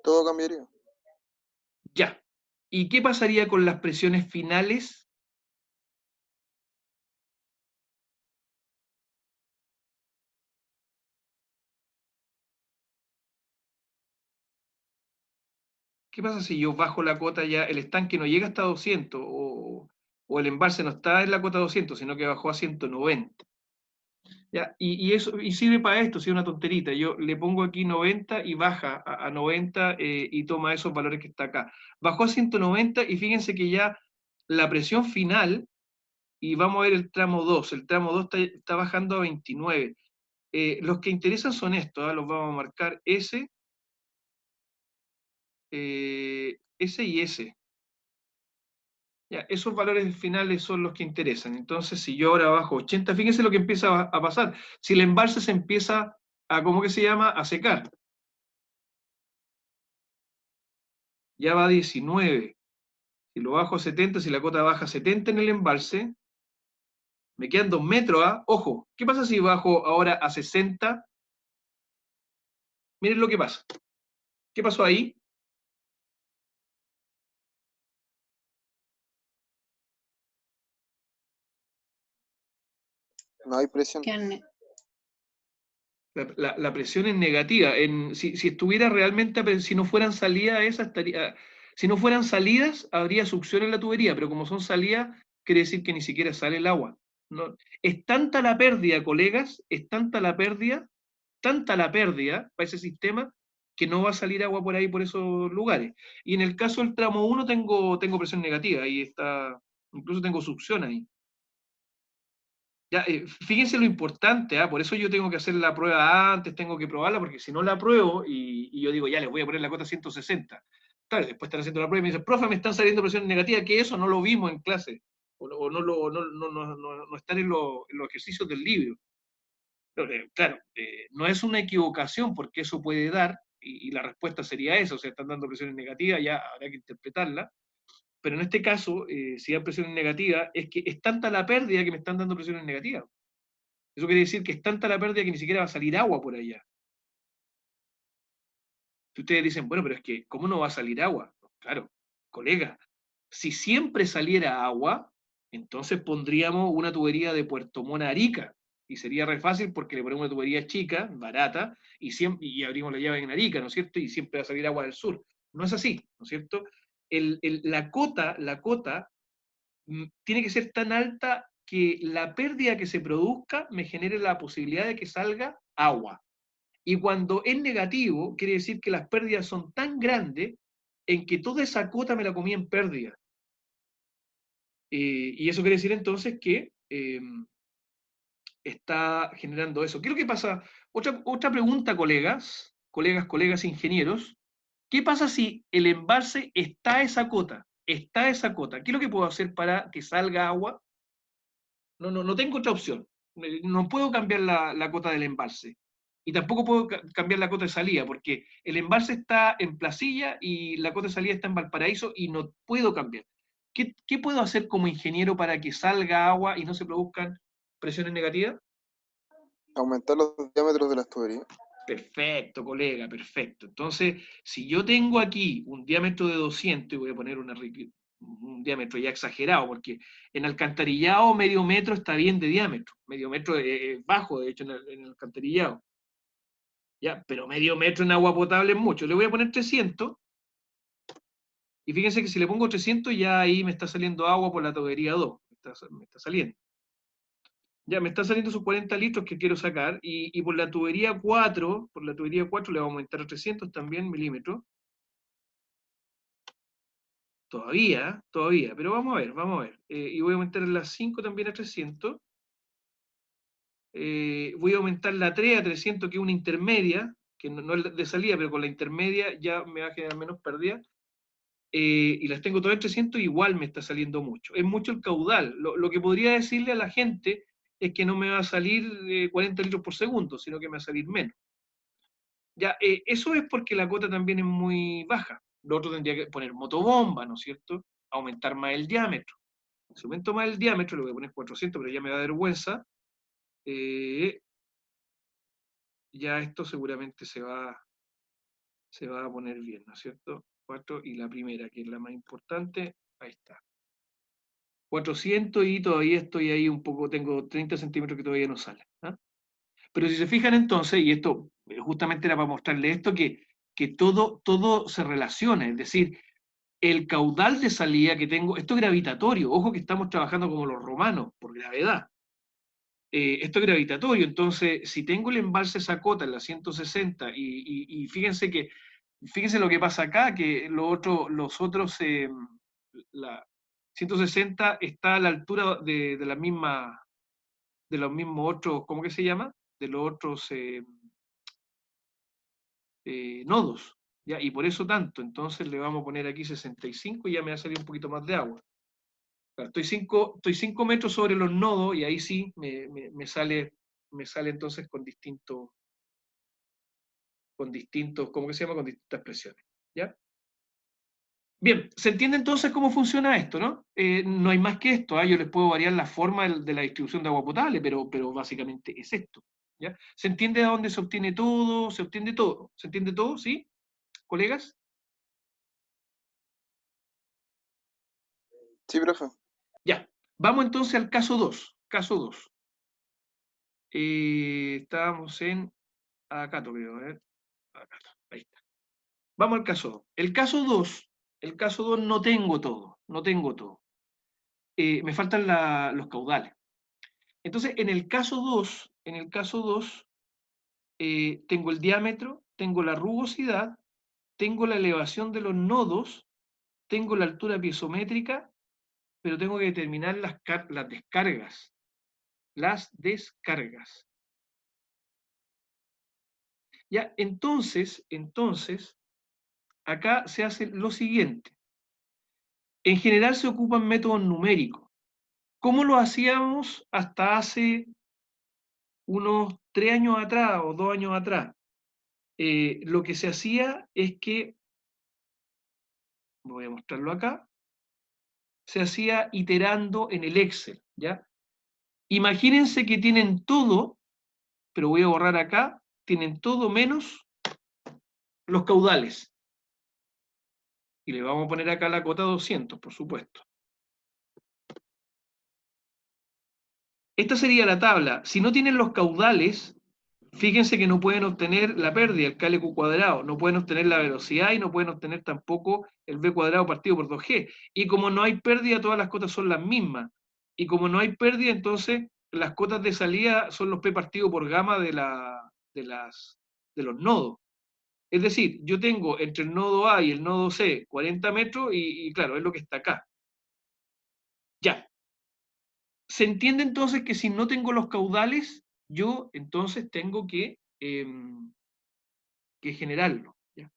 Todo cambiaría. Ya. ¿Y qué pasaría con las presiones finales? ¿Qué pasa si yo bajo la cota ya, el estanque no llega hasta 200 o el embalse no está en la cota 200, sino que bajó a 190? ¿Ya? Y eso y sirve para esto, si es una tonterita. Yo le pongo aquí 90 y baja a 90 y toma esos valores que está acá. Bajó a 190 y fíjense que ya la presión final, y vamos a ver el tramo 2, el tramo 2 está bajando a 29. Los que interesan son estos, los vamos a marcar S, S y S. Ya, esos valores finales son los que interesan. Entonces, si yo ahora bajo 80, fíjense lo que empieza a pasar. Si el embalse se empieza a, ¿cómo que se llama? A secar. Ya va a 19. Si lo bajo a 70, si la cota baja a 70 en el embalse, me quedan 2 metros, ¿ah? Ojo, ¿qué pasa si bajo ahora a 60? Miren lo que pasa. ¿Qué pasó ahí? No hay presión. La presión es negativa. Si estuviera realmente, si no fueran salidas esas, si no fueran salidas, habría succión en la tubería, pero como son salidas, quiere decir que ni siquiera sale el agua. No, es tanta la pérdida, colegas, es tanta la pérdida para ese sistema, que no va a salir agua por ahí, por esos lugares. Y en el caso del tramo 1 tengo presión negativa, ahí está, incluso tengo succión ahí. Ya, fíjense lo importante, por eso yo tengo que hacer la prueba antes, tengo que probarla, porque si no la pruebo y yo digo, ya les voy a poner la cota 160. Claro, después están haciendo la prueba y me dicen, profe, me están saliendo presiones negativas, que eso no lo vimos en clase, o no están en los ejercicios del libro. Pero, claro, no es una equivocación, porque eso puede dar, y la respuesta sería eso, o sea, están dando presiones negativas, ya habrá que interpretarla. Pero en este caso, si hay presiones negativas, es que es tanta la pérdida que me están dando presiones negativas. Eso quiere decir que es tanta la pérdida que ni siquiera va a salir agua por allá. Si ustedes dicen, bueno, pero es que, ¿cómo no va a salir agua? Claro, colega, si siempre saliera agua, entonces pondríamos una tubería de Puerto Montt a Arica, y sería re fácil porque le ponemos una tubería chica, barata, y abrimos la llave en Arica, ¿no es cierto? Y siempre va a salir agua del sur. No es así, ¿no es cierto? La cota tiene que ser tan alta que la pérdida que se produzca me genere la posibilidad de que salga agua. Y cuando es negativo, quiere decir que las pérdidas son tan grandes en que toda esa cota me la comí en pérdida. Y eso quiere decir entonces que está generando eso. ¿Qué es lo que pasa? Otra pregunta, colegas ingenieros. ¿Qué pasa si el embalse está a esa cota? Está a esa cota. ¿Qué es lo que puedo hacer para que salga agua? No tengo otra opción. No puedo cambiar la cota del embalse. Y tampoco puedo cambiar la cota de salida, porque el embalse está en Placilla y la cota de salida está en Valparaíso y no puedo cambiar. ¿Qué puedo hacer como ingeniero para que salga agua y no se produzcan presiones negativas? Aumentar los diámetros de las tuberías. Perfecto, colega, perfecto. Entonces, si yo tengo aquí un diámetro de 200, y voy a poner un diámetro ya exagerado, porque en alcantarillado medio metro está bien de diámetro, medio metro es bajo, de hecho, en el alcantarillado. Ya, pero medio metro en agua potable es mucho. Le voy a poner 300, y fíjense que si le pongo 300, ya ahí me está saliendo agua por la tubería 2, me está saliendo. Ya, me están saliendo esos 40 litros que quiero sacar, y por la tubería 4, le vamos a aumentar a 300 también milímetros. Todavía, pero vamos a ver. Y voy a aumentar la 5 también a 300. Voy a aumentar la 3 a 300, que es una intermedia, que no es de salida, pero con la intermedia ya me va a generar menos pérdida, y las tengo todas en 300, igual me está saliendo mucho. Es mucho el caudal. Lo que podría decirle a la gente es que no me va a salir 40 litros por segundo, sino que me va a salir menos. Ya, eso es porque la cota también es muy baja. Lo otro tendría que poner motobomba, ¿no es cierto? Aumentar más el diámetro. Si aumento más el diámetro, le voy a poner 400, pero ya me da vergüenza, ya esto seguramente se va a poner bien, ¿no es cierto? 4 y la primera, que es la más importante, ahí está. 400 y todavía estoy ahí un poco, tengo 30 centímetros que todavía no salen. ¿Ah? Pero si se fijan entonces, y esto justamente era para mostrarle esto, que todo se relaciona, es decir, el caudal de salida que tengo, esto es gravitatorio, ojo que estamos trabajando como los romanos, por gravedad. Esto es gravitatorio, entonces si tengo el embalse Sakota en la 160 y fíjense lo que pasa acá, que los otros, la 160 está a la altura de la misma, de los mismos otros, ¿cómo que se llama? De los otros nodos, ¿ya? Y por eso tanto, entonces le vamos a poner aquí 65 y ya me va a salir un poquito más de agua. Claro, estoy 5 metros sobre los nodos y ahí sí me sale entonces con distintos, ¿cómo que se llama? Con distintas presiones, ¿ya? Bien, ¿se entiende entonces cómo funciona esto, no? No hay más que esto, yo les puedo variar la forma de la distribución de agua potable, pero básicamente es esto, ¿ya? ¿Se entiende de dónde se obtiene todo? ¿Se obtiene todo? ¿Se entiende todo? ¿Sí? ¿Colegas? Sí, profe. Ya, vamos entonces al caso 2. Caso 2. Estábamos en Acato, creo, a ver. Acato, ahí está. Vamos al caso 2. El caso 2 no tengo todo, no tengo todo. Me faltan los caudales. Entonces, en el caso 2, tengo el diámetro, tengo la rugosidad, tengo la elevación de los nodos, tengo la altura piezométrica, pero tengo que determinar las descargas. Las descargas. Ya, entonces, acá se hace lo siguiente. En general se ocupan métodos numéricos. ¿Cómo lo hacíamos hasta hace unos 3 años atrás o 2 años atrás? Lo que se hacía es que, voy a mostrarlo acá, se hacía iterando en el Excel, ¿ya? Imagínense que tienen todo, pero voy a borrar acá, tienen todo menos los caudales. Y le vamos a poner acá la cota 200, por supuesto. Esta sería la tabla. Si no tienen los caudales, fíjense que no pueden obtener la pérdida, el KLQ cuadrado, no pueden obtener la velocidad y no pueden obtener tampoco el V cuadrado partido por 2G. Y como no hay pérdida, todas las cotas son las mismas. Y como no hay pérdida, entonces las cotas de salida son los P partido por gamma de los nodos. Es decir, yo tengo entre el nodo A y el nodo C 40 metros y claro, es lo que está acá. Ya. Se entiende entonces que si no tengo los caudales, yo entonces tengo que generarlo. ¿Ya?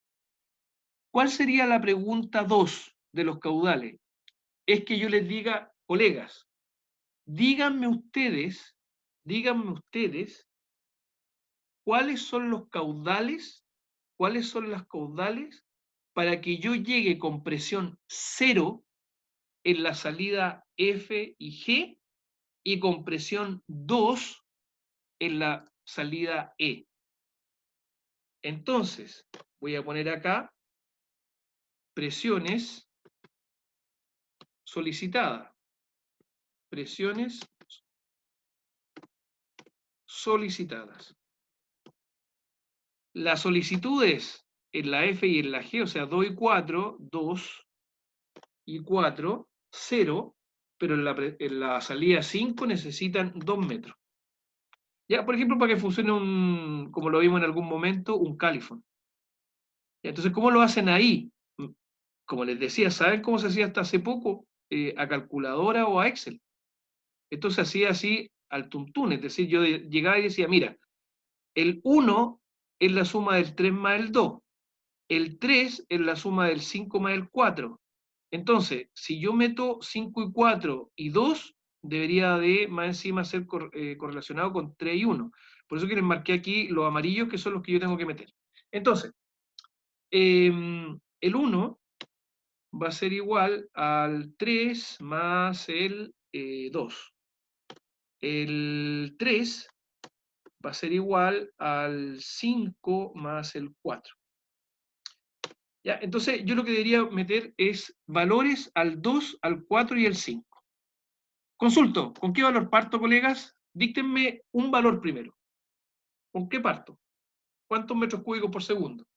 ¿Cuál sería la pregunta 2 de los caudales? Es que yo les diga, colegas, díganme ustedes, cuáles son los caudales, para que yo llegue con presión 0 en la salida F y G y con presión 2 en la salida E. Entonces, voy a poner acá presiones solicitadas. Presiones solicitadas. Las solicitudes en la F y en la G, o sea, 2 y 4, 2 y 4, 0, pero en la salida 5 necesitan 2 metros. Ya, por ejemplo, para que funcione como lo vimos en algún momento, un califón. Entonces, ¿cómo lo hacen ahí? Como les decía, ¿saben cómo se hacía hasta hace poco? A calculadora o a Excel. Esto se hacía así al tuntún, es decir, yo llegaba y decía, mira, el 1 es la suma del 3 más el 2. El 3 es la suma del 5 más el 4. Entonces, si yo meto 5 y 4 y 2, debería de más encima ser correlacionado con 3 y 1. Por eso que les marqué aquí los amarillos, que son los que yo tengo que meter. Entonces, el 1 va a ser igual al 3 más el 2. El 3 va a ser igual al 5 más el 4. ¿Ya? Entonces, yo lo que debería meter es valores al 2, al 4 y al 5. Consulto, ¿con qué valor parto, colegas? Díctenme un valor primero. ¿Con qué parto? ¿Cuántos metros cúbicos por segundo?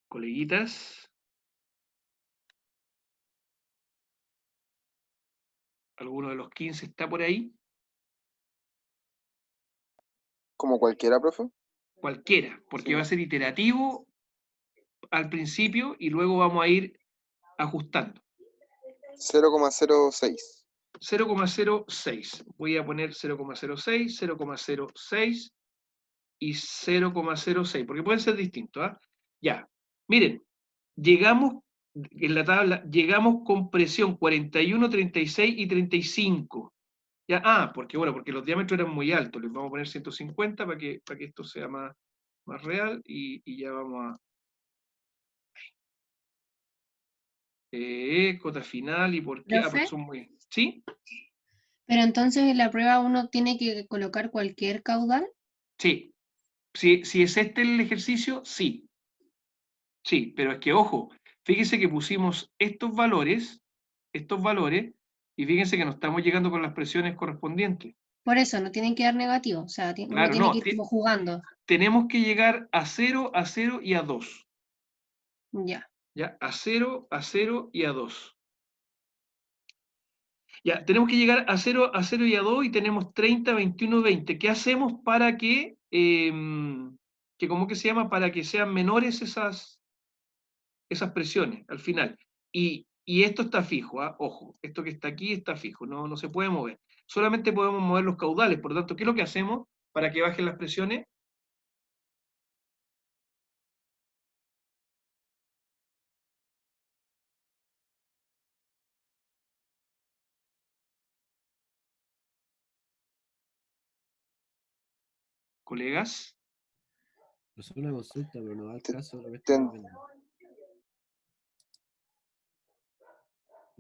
Coleguitas. ¿Alguno de los 15 está por ahí? Como cualquiera, profe. Cualquiera, porque Sí. va a ser iterativo al principio y luego vamos a ir ajustando. 0,06. 0,06. Voy a poner 0,06, 0,06 y 0,06, porque pueden ser distintos. ¿Ah? Ya, miren, llegamos en la tabla, llegamos con presión 41, 36 y 35. Ya, porque bueno, porque los diámetros eran muy altos, les vamos a poner 150 para que esto sea más real y ya vamos a... cota final y por qué... porque ¿Profe? son muy... ¿Sí? Pero entonces en la prueba uno tiene que colocar cualquier caudal. Sí. Si es este el ejercicio, sí. Sí, pero es que, ojo, fíjense que pusimos estos valores, y fíjense que no estamos llegando con las presiones correspondientes. Por eso, no tienen que dar negativo. O sea, uno Claro, tiene no, que ir como jugando. tenemos que llegar a 0, a 0 y a 2. Ya. ¿Ya? A 0, a 0 y a 2. Ya, tenemos que llegar a 0, a 0 y a 2 y tenemos 30, 21, 20. ¿Qué hacemos para ¿cómo que se llama? Para que sean menores esas presiones al final. Y esto está fijo, ¿ah? Ojo, esto que está aquí está fijo, no se puede mover. Solamente podemos mover los caudales, por lo tanto, ¿qué es lo que hacemos para que bajen las presiones? Colegas. Es una consulta, pero no va al caso de lo que ten- estamos viendo.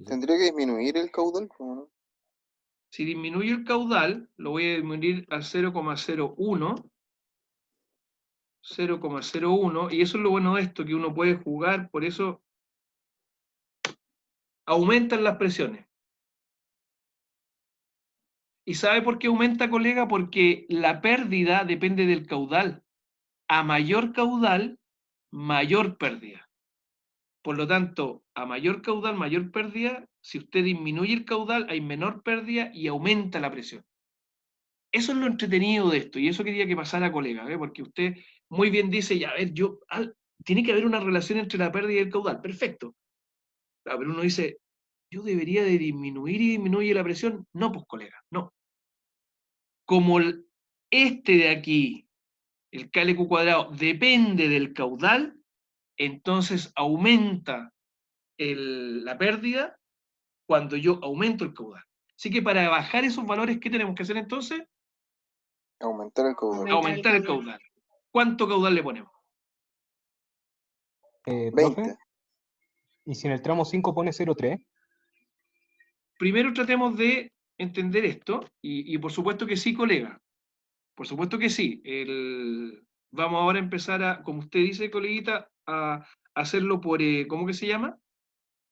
¿Tendría que disminuir el caudal? ¿O no? Si disminuyo el caudal, lo voy a disminuir a 0,01, 0,01, y eso es lo bueno de esto, que uno puede jugar, por eso aumentan las presiones. ¿Y sabe por qué aumenta, colega? Porque la pérdida depende del caudal. A mayor caudal, mayor pérdida. Por lo tanto, a mayor caudal, mayor pérdida. Si usted disminuye el caudal, hay menor pérdida y aumenta la presión. Eso es lo entretenido de esto, y eso quería que pasara, colega, porque usted muy bien dice, ya, a ver, tiene que haber una relación entre la pérdida y el caudal. Perfecto. Pero uno dice, yo debería de disminuir y disminuye la presión. No, pues, colega, no. Como este de aquí, el KLQ cuadrado, depende del caudal, entonces aumenta la pérdida cuando yo aumento el caudal. Así que para bajar esos valores, ¿qué tenemos que hacer entonces? Aumentar el caudal. Aumentar el caudal. ¿Cuánto caudal le ponemos? Profe, 20. ¿y si en el tramo 5 pone 0,3? Primero tratemos de entender esto, y por supuesto que sí, colega. Por supuesto que sí. Vamos ahora a empezar a, como usted dice, coleguita, a hacerlo por, ¿cómo que se llama?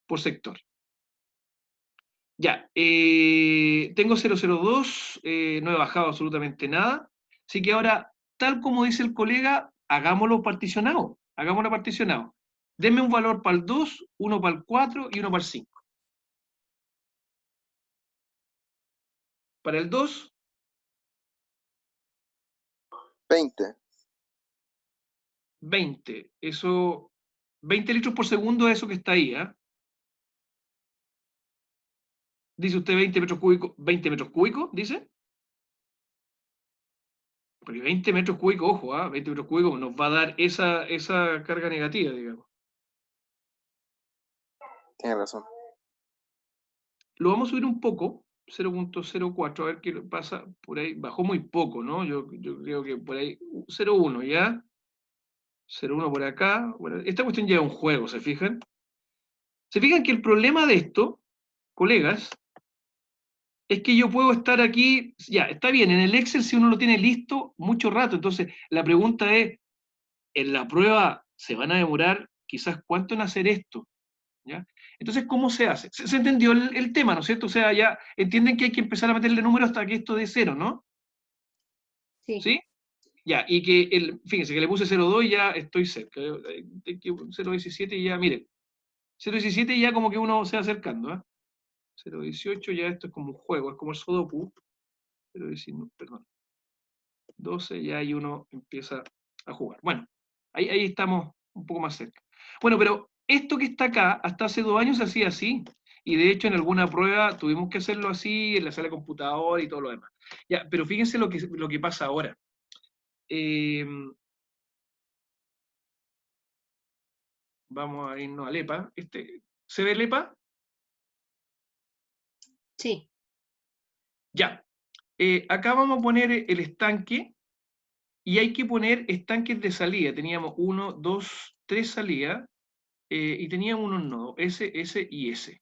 Por sector. Ya, tengo 002, no he bajado absolutamente nada. Así que ahora, tal como dice el colega, hagámoslo particionado. Hagámoslo particionado. Denme un valor para el 2, uno para el 4 y uno para el 5. Para el 2, 20. 20. Eso 20 litros por segundo es eso que está ahí, ¿ah? Dice usted 20 metros cúbicos, dice. Porque 20 metros cúbicos, ojo, 20 metros cúbicos nos va a dar esa carga negativa, digamos. Tiene razón. Lo vamos a subir un poco, 0.04, a ver qué pasa por ahí. Bajó muy poco, ¿no? Yo creo que por ahí, 0.1, ¿ya? 0.1 por acá. Bueno, esta cuestión ya es un juego, ¿se fijan? ¿Se fijan que el problema de esto, colegas, es que yo puedo estar aquí, ya, está bien, en el Excel si uno lo tiene listo mucho rato, entonces la pregunta es, en la prueba se van a demorar quizás cuánto en hacer esto, ¿ya? Entonces, ¿cómo se hace? Se entendió el tema, ¿no es cierto? O sea, ya entienden que hay que empezar a meterle números hasta que esto dé 0, ¿no? Sí. ¿Sí? Ya, y que, fíjense, que le puse 0.2 y ya estoy cerca. 0.17 ya, miren, 0.17 ya como que uno se va acercando, ¿eh? 0.18 ya esto es como un juego, es como el Sudoku. 0.19, perdón. 12 ya ahí uno empieza a jugar. Bueno, ahí estamos un poco más cerca. Bueno, pero esto que está acá, hasta hace 2 años se hacía así. Y de hecho en alguna prueba tuvimos que hacerlo así, en la sala de computador y todo lo demás. Ya, pero fíjense lo que pasa ahora. Vamos a irnos al EPA. ¿Se ve el EPA? Sí. Ya. Acá vamos a poner el estanque y hay que poner estanques de salida. Teníamos 1, 2, 3 salidas y teníamos unos nodos, S, S y S.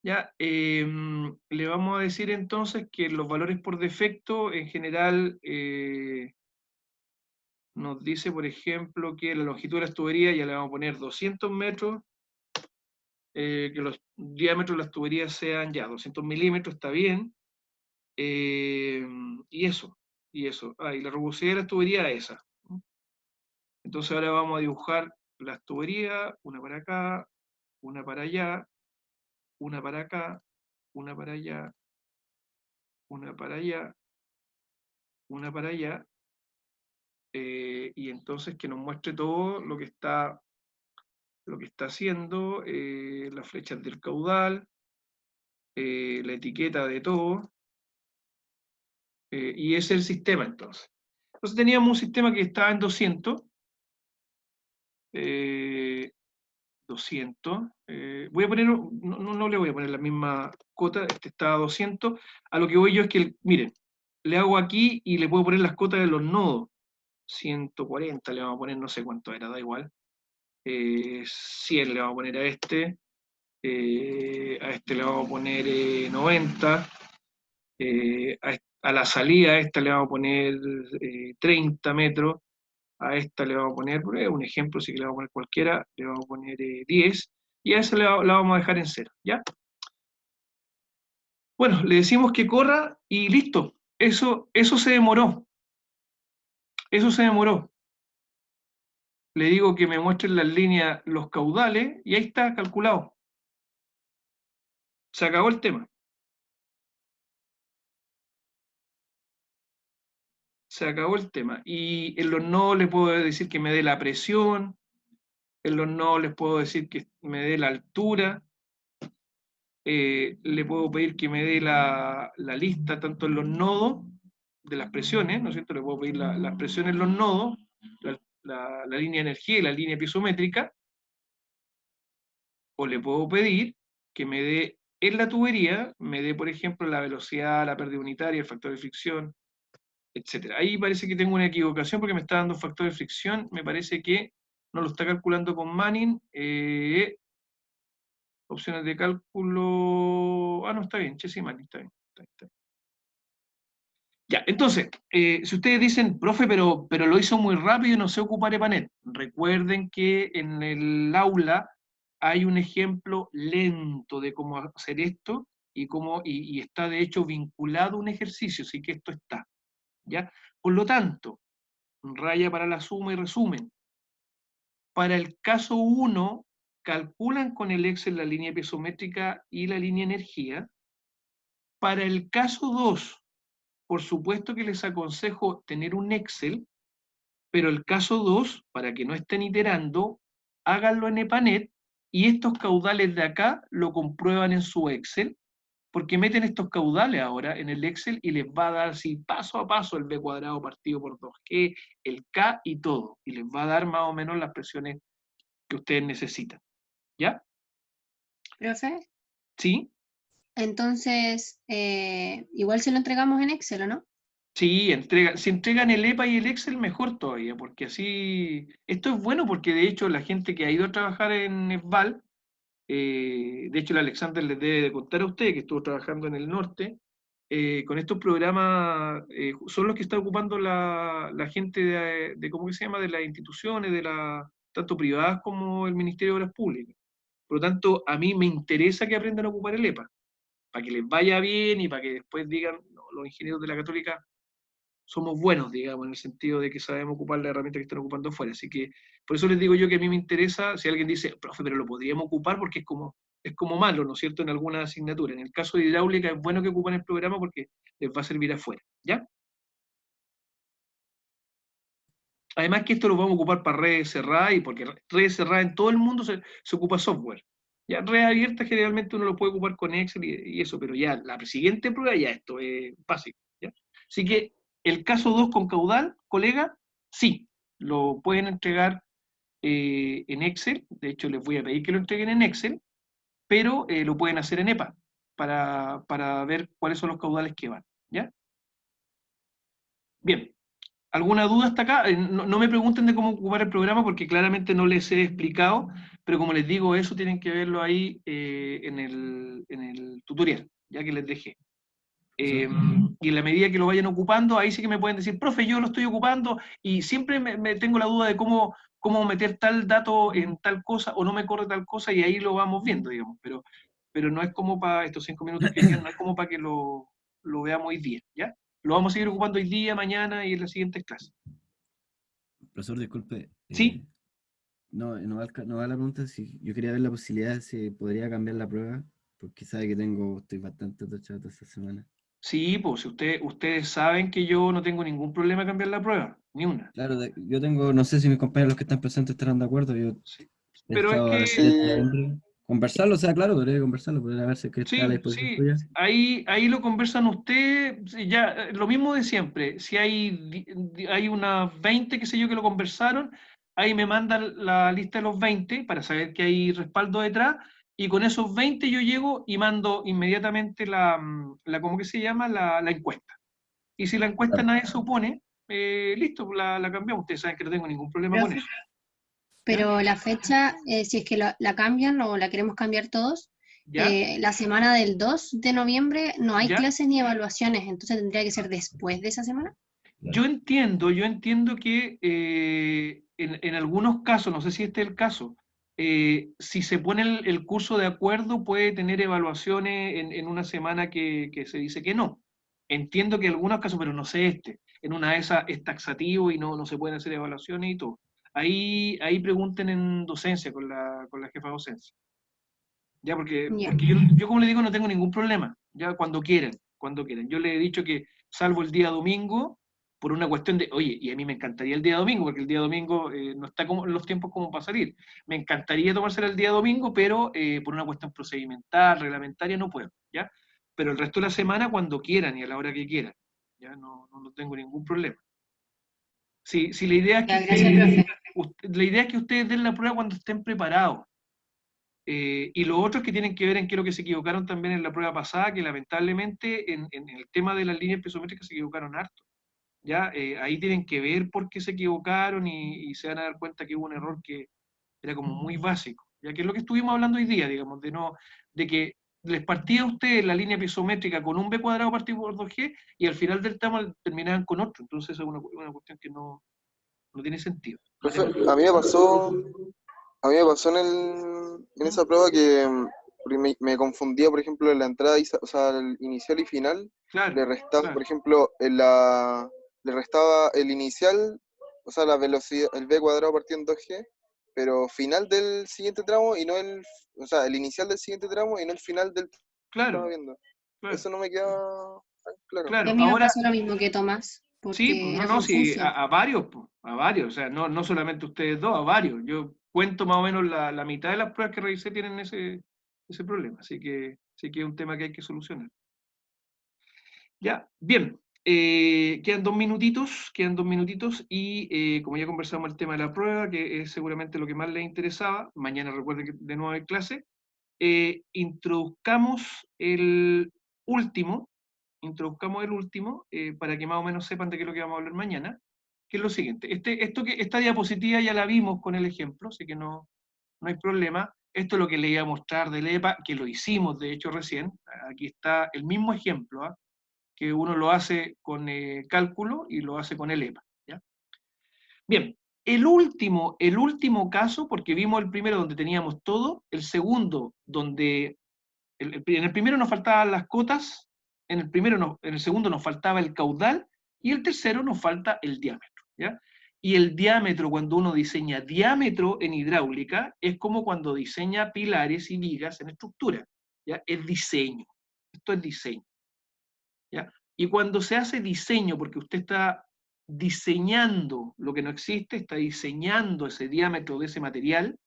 Ya, le vamos a decir entonces que los valores por defecto en general nos dice, por ejemplo, que la longitud de las tuberías ya le vamos a poner 200 metros, que los diámetros de las tuberías sean ya 200 milímetros, está bien. Y eso. Y la rugosidad de las tuberías es esa. Entonces ahora vamos a dibujar las tuberías, una para acá, una para allá, una para acá, una para allá, una para allá, una para allá, y entonces que nos muestre todo lo que está haciendo, las flechas del caudal, la etiqueta de todo, y ese es el sistema entonces. Entonces teníamos un sistema que estaba en 200, 200, voy a poner, no le voy a poner la misma cota, este está a 200, a lo que voy yo es que, miren, le hago aquí y le puedo poner las cotas de los nodos, 140 le vamos a poner, no sé cuánto era, da igual, 100 le vamos a poner a este le vamos a poner 90, a la salida a esta le vamos a poner 30 metros, a esta le vamos a poner, un ejemplo, si que le vamos a poner cualquiera, le vamos a poner 10, y a esa la vamos a dejar en 0, ¿ya? Bueno, le decimos que corra y listo, eso se demoró, Le digo que me muestren las líneas, los caudales, y ahí está calculado. Se acabó el tema. Se acabó el tema. Y en los nodos le puedo decir que me dé la presión, en los nodos les puedo decir que me dé la altura, le puedo pedir que me dé la lista tanto en los nodos de las presiones, ¿no es cierto? Le puedo pedir las presiones en los nodos, la línea de energía y la línea piezométrica, o le puedo pedir que me dé en la tubería, me dé, por ejemplo, la velocidad, la pérdida unitaria, el factor de fricción, etcétera. Ahí parece que tengo una equivocación porque me está dando factor de fricción, me parece que no lo está calculando con Manning. Opciones de cálculo. No, está bien, Chess y Manning, está bien. Ya, entonces, si ustedes dicen, profe, pero lo hizo muy rápido y no sé ocupar EPANET, recuerden que en el aula hay un ejemplo lento de cómo hacer esto y está de hecho vinculado a un ejercicio, así que esto está. ¿Ya? Por lo tanto, raya para la suma y resumen. Para el caso 1, calculan con el Excel la línea piezométrica y la línea energía. Para el caso 2, por supuesto que les aconsejo tener un Excel, pero el caso 2, para que no estén iterando, háganlo en EPANET, y estos caudales de acá lo comprueban en su Excel, porque meten estos caudales ahora en el Excel y les va a dar así paso a paso el b cuadrado partido por 2g, el k y todo, y les va a dar más o menos las presiones que ustedes necesitan. ¿Ya? Profe, ¿Sí? entonces, igual se lo entregamos en Excel, ¿o no? Sí, si entregan el EPA y el Excel, mejor todavía, porque así, esto es bueno porque de hecho la gente que ha ido a trabajar en ESVAL, de hecho el Alexander les debe de contar a usted que estuvo trabajando en el norte, con estos programas son los que está ocupando la gente ¿cómo que se llama? De las instituciones, tanto privadas como el Ministerio de Obras Públicas. Por lo tanto, a mí me interesa que aprendan a ocupar el EPA, para que les vaya bien y para que después digan, no, los ingenieros de la Católica somos buenos, digamos, en el sentido de que sabemos ocupar la herramienta que están ocupando afuera. Así que, por eso les digo yo que a mí me interesa, si alguien dice, profe, pero lo podríamos ocupar porque es como malo, ¿no es cierto?, en alguna asignatura. En el caso de hidráulica es bueno que ocupen el programa porque les va a servir afuera, ¿ya? Además que esto lo vamos a ocupar para redes cerradas, y porque redes cerradas en todo el mundo se ocupa software. Ya redes abiertas generalmente uno lo puede ocupar con Excel y eso, pero ya la siguiente prueba ya esto es básico, ¿ya? Así que el caso 2 con caudal, colega, sí, lo pueden entregar en Excel, de hecho les voy a pedir que lo entreguen en Excel, pero lo pueden hacer en EPA para ver cuáles son los caudales que van, ¿ya? Bien. ¿Alguna duda hasta acá? No me pregunten de cómo ocupar el programa porque claramente no les he explicado, pero como les digo, eso tienen que verlo ahí en el tutorial, ya que les dejé. Y en la medida que lo vayan ocupando, ahí sí que me pueden decir, profe, yo lo estoy ocupando, y siempre me tengo la duda de cómo meter tal dato en tal cosa, o no me corre tal cosa, y ahí lo vamos viendo, digamos, pero no es como para estos 5 minutos que quedan, no es como para que lo veamos hoy día, ¿ya? Lo vamos a seguir ocupando hoy día, mañana y en las siguientes clases. Profesor, disculpe. Sí. No va la pregunta. Si yo quería ver la posibilidad de si podría cambiar la prueba, porque sabe que estoy bastante tochado esta semana. Sí, pues ustedes saben que yo no tengo ningún problema en cambiar la prueba, ni una. Claro, yo tengo, no sé si mis compañeros los que están presentes estarán de acuerdo. Yo Sí. he Pero es estado a la que, siguiente de noviembre. Conversarlo, o sea, claro, podría conversarlo, podría ver si es que está a la sí, disposición sí, tuya. ahí lo conversan ustedes, sí, ya, lo mismo de siempre. Si hay unas 20, qué sé yo, que lo conversaron, ahí me mandan la lista de los 20 para saber que hay respaldo detrás, y con esos 20 yo llego y mando inmediatamente ¿cómo que se llama? La encuesta. Y si la encuesta Claro. nadie se opone, listo, la cambiamos. Ustedes saben que no tengo ningún problema con Profe, eso. pero la fecha, si es que la cambian o la queremos cambiar todos, ¿Ya? la semana del 2 de noviembre no hay ¿Ya? clases ni evaluaciones, entonces tendría que ser después de esa semana. Yo entiendo que en algunos casos, no sé si este es el caso, si se pone el curso de acuerdo puede tener evaluaciones en una semana que se dice que no. Entiendo que en algunos casos, pero no sé en una de esas es taxativo y no se pueden hacer evaluaciones y todo. Ahí pregunten en docencia con la jefa de docencia. Ya, porque Ya. yo como le digo, no tengo ningún problema, ya cuando quieran, cuando quieran. Yo le he dicho que salvo el día domingo, por una cuestión de, oye, y a mí me encantaría el día domingo, porque el día domingo no está como en los tiempos como para salir. Me encantaría tomársela el día domingo, pero por una cuestión procedimental, reglamentaria, no puedo, ¿ya? Pero el resto de la semana, cuando quieran y a la hora que quieran, ya no tengo ningún problema. Si la idea es que Ya, gracias, profe. la idea es que ustedes den la prueba cuando estén preparados. Y lo otro es que tienen que ver en qué es lo que se equivocaron también en la prueba pasada, que lamentablemente en el tema de las líneas pisométricas se equivocaron harto. ¿Ya? Ahí tienen que ver por qué se equivocaron y se van a dar cuenta que hubo un error que era como muy básico. Ya que es lo que estuvimos hablando hoy día, digamos, de que les partía a ustedes la línea pisométrica con un b cuadrado partido por 2g y al final del tema terminaban con otro. Entonces es una cuestión que no tiene sentido. Profe, a mí me pasó en esa prueba que porque me confundía, por ejemplo, en la entrada, o sea, el inicial y final, Claro, le restaba, por claro. ejemplo, le restaba el inicial, o sea, la velocidad, el b cuadrado partido en 2g, pero final del siguiente tramo y no o sea, el inicial del siguiente tramo y no el final del que estaba Claro, viendo. claro. Eso no me queda tan claro. Y a Claro, mí me ahora pasó lo mismo que Tomás, sí, pues porque no, era no, sí, confuso. a varios, pues, a varios, o sea, no solamente ustedes dos, a varios. Yo cuento más o menos la mitad de las pruebas que revisé tienen ese problema, así que es un tema que hay que solucionar. Ya, bien, quedan 2 minutitos y como ya conversamos el tema de la prueba, que es seguramente lo que más les interesaba, mañana recuerden que de nuevo hay clase, introduzcamos el último, para que más o menos sepan de qué es lo que vamos a hablar mañana, que es lo siguiente. Esta diapositiva ya la vimos con el ejemplo, así que no hay problema. Esto es lo que le iba a mostrar del EPA, que lo hicimos de hecho recién. Aquí está el mismo ejemplo, ¿ah? Que uno lo hace con cálculo y lo hace con el EPA. ¿Ya? Bien, el último caso, porque vimos el primero donde teníamos todo, el segundo donde, en el primero nos faltaban las cotas, en el segundo nos faltaba el caudal, y el tercero nos falta el diámetro. ¿Ya? Y el diámetro, cuando uno diseña diámetro en hidráulica, es como cuando diseña pilares y vigas en estructura. ¿Ya? Es diseño. Esto es diseño. ¿Ya? Y cuando se hace diseño, porque usted está diseñando lo que no existe, está diseñando ese diámetro de ese material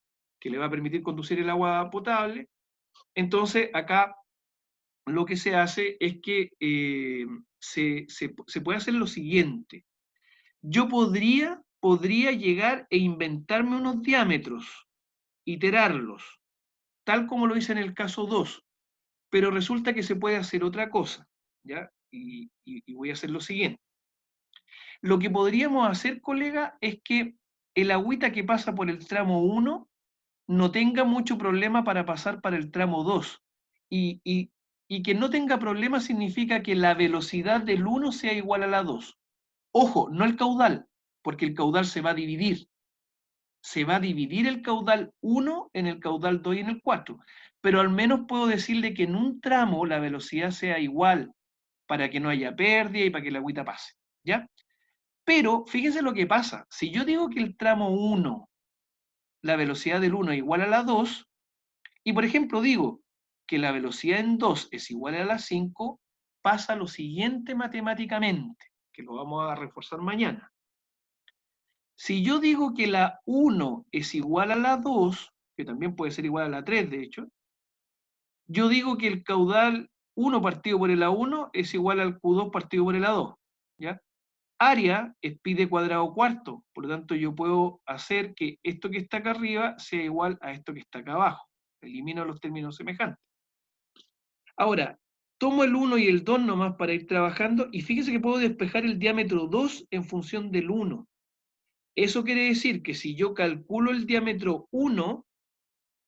que le va a permitir conducir el agua potable, entonces acá lo que se hace es que se puede hacer lo siguiente. Yo podría llegar e inventarme unos diámetros, iterarlos, tal como lo hice en el caso 2, pero resulta que se puede hacer otra cosa, ¿ya? Y voy a hacer lo siguiente. Lo que podríamos hacer, colega, es que el agüita que pasa por el tramo 1 no tenga mucho problema para pasar para el tramo 2. Y que no tenga problema significa que la velocidad del 1 sea igual a la 2. Ojo, no el caudal, porque el caudal se va a dividir. Se va a dividir el caudal 1 en el caudal 2 y en el 4. Pero al menos puedo decirle que en un tramo la velocidad sea igual para que no haya pérdida y para que la agüita pase. ¿Ya? Pero fíjense lo que pasa. Si yo digo que el tramo 1, la velocidad del 1 es igual a la 2, y por ejemplo digo que la velocidad en 2 es igual a la 5, pasa lo siguiente matemáticamente, que lo vamos a reforzar mañana. Si yo digo que la 1 es igual a la 2, que también puede ser igual a la 3 de hecho, yo digo que el caudal 1 partido por el A1 es igual al Q2 partido por el A2. ¿Ya? Área es pi de cuadrado cuarto, por lo tanto yo puedo hacer que esto que está acá arriba sea igual a esto que está acá abajo. Elimino los términos semejantes. Ahora, tomo el 1 y el 2 nomás para ir trabajando, y fíjense que puedo despejar el diámetro 2 en función del 1. Eso quiere decir que si yo calculo el diámetro 1,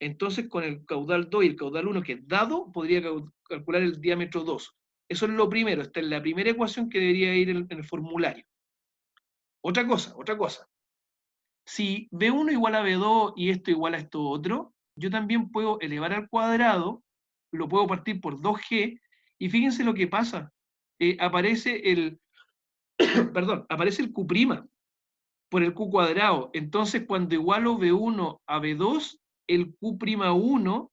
entonces con el caudal 2 y el caudal 1 que es dado, podría calcular el diámetro 2. Eso es lo primero, esta es la primera ecuación que debería ir en el formulario. Otra cosa. Si B1 igual a B2 y esto igual a esto otro, yo también puedo elevar al cuadrado, lo puedo partir por 2G, y fíjense lo que pasa. Aparece el, perdón, aparece el Q' por el Q cuadrado. Entonces, cuando igualo B1 a B2, el Q'1,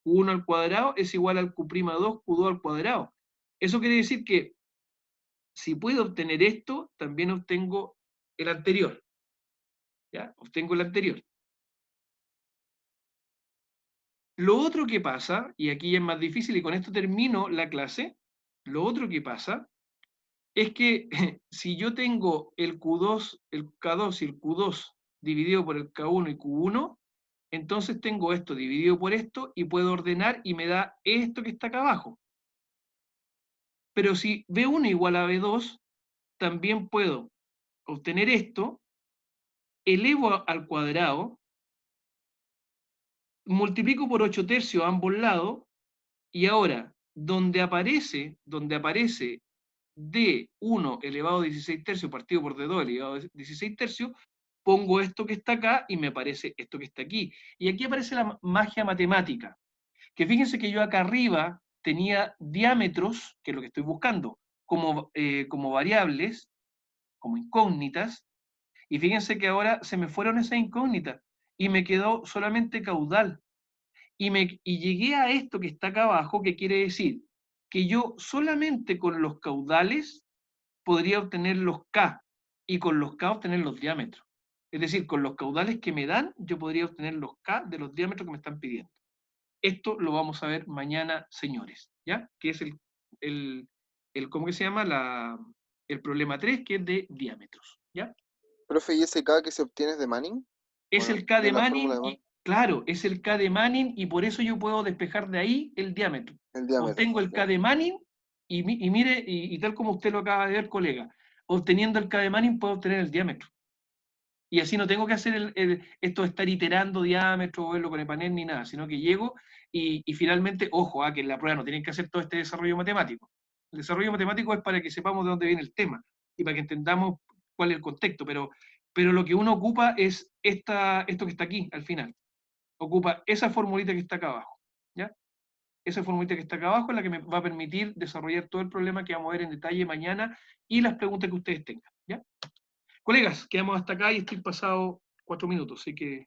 Q1 al cuadrado, es igual al Q'2, Q2 al cuadrado. Eso quiere decir que si puedo obtener esto, también obtengo el anterior. ¿Ya? Obtengo el anterior. Lo otro que pasa, y aquí ya es más difícil, y con esto termino la clase, lo otro que pasa es que si yo tengo el Q2, el K2 y el Q2 dividido por el K1 y Q1, entonces tengo esto dividido por esto y puedo ordenar y me da esto que está acá abajo. Pero si B1 igual a B2, también puedo obtener esto, elevo al cuadrado, multiplico por 8/3 a ambos lados, y ahora, donde aparece D1 elevado a 16/3 partido por D2 elevado a 16/3, pongo esto que está acá y me aparece esto que está aquí. Y aquí aparece la magia matemática. Que fíjense que yo acá arriba tenía diámetros, que es lo que estoy buscando, como variables, como incógnitas, y fíjense que ahora se me fueron esas incógnitas y me quedó solamente caudal. Y llegué a esto que está acá abajo, que quiere decir que yo solamente con los caudales podría obtener los K, y con los K obtener los diámetros. Es decir, con los caudales que me dan, yo podría obtener los K de los diámetros que me están pidiendo. Esto lo vamos a ver mañana, señores, ¿ya? Que es ¿cómo que se llama? El problema 3, que es de diámetros, ¿ya? Profe, ¿y ese K que se obtiene es de Manning? Es Bueno, el K de de la fórmula Manning de y, claro, es el K de Manning y por eso yo puedo despejar de ahí el diámetro. el diámetro. Obtengo el K Ya. de Manning y mire, y tal como usted lo acaba de ver, colega, obteniendo el K de Manning puedo obtener el diámetro. Y así no tengo que hacer esto de estar iterando diámetro o verlo con el panel ni nada, sino que llego y finalmente, ojo, que en la prueba no tienen que hacer todo este desarrollo matemático. El desarrollo matemático es para que sepamos de dónde viene el tema y para que entendamos cuál es el contexto, pero lo que uno ocupa es esto que está aquí, al final. Ocupa esa formulita que está acá abajo, ¿ya? Esa formulita que está acá abajo es la que me va a permitir desarrollar todo el problema que vamos a ver en detalle mañana y las preguntas que ustedes tengan, ¿ya? Colegas, quedamos hasta acá y estoy pasado 4 minutos, así que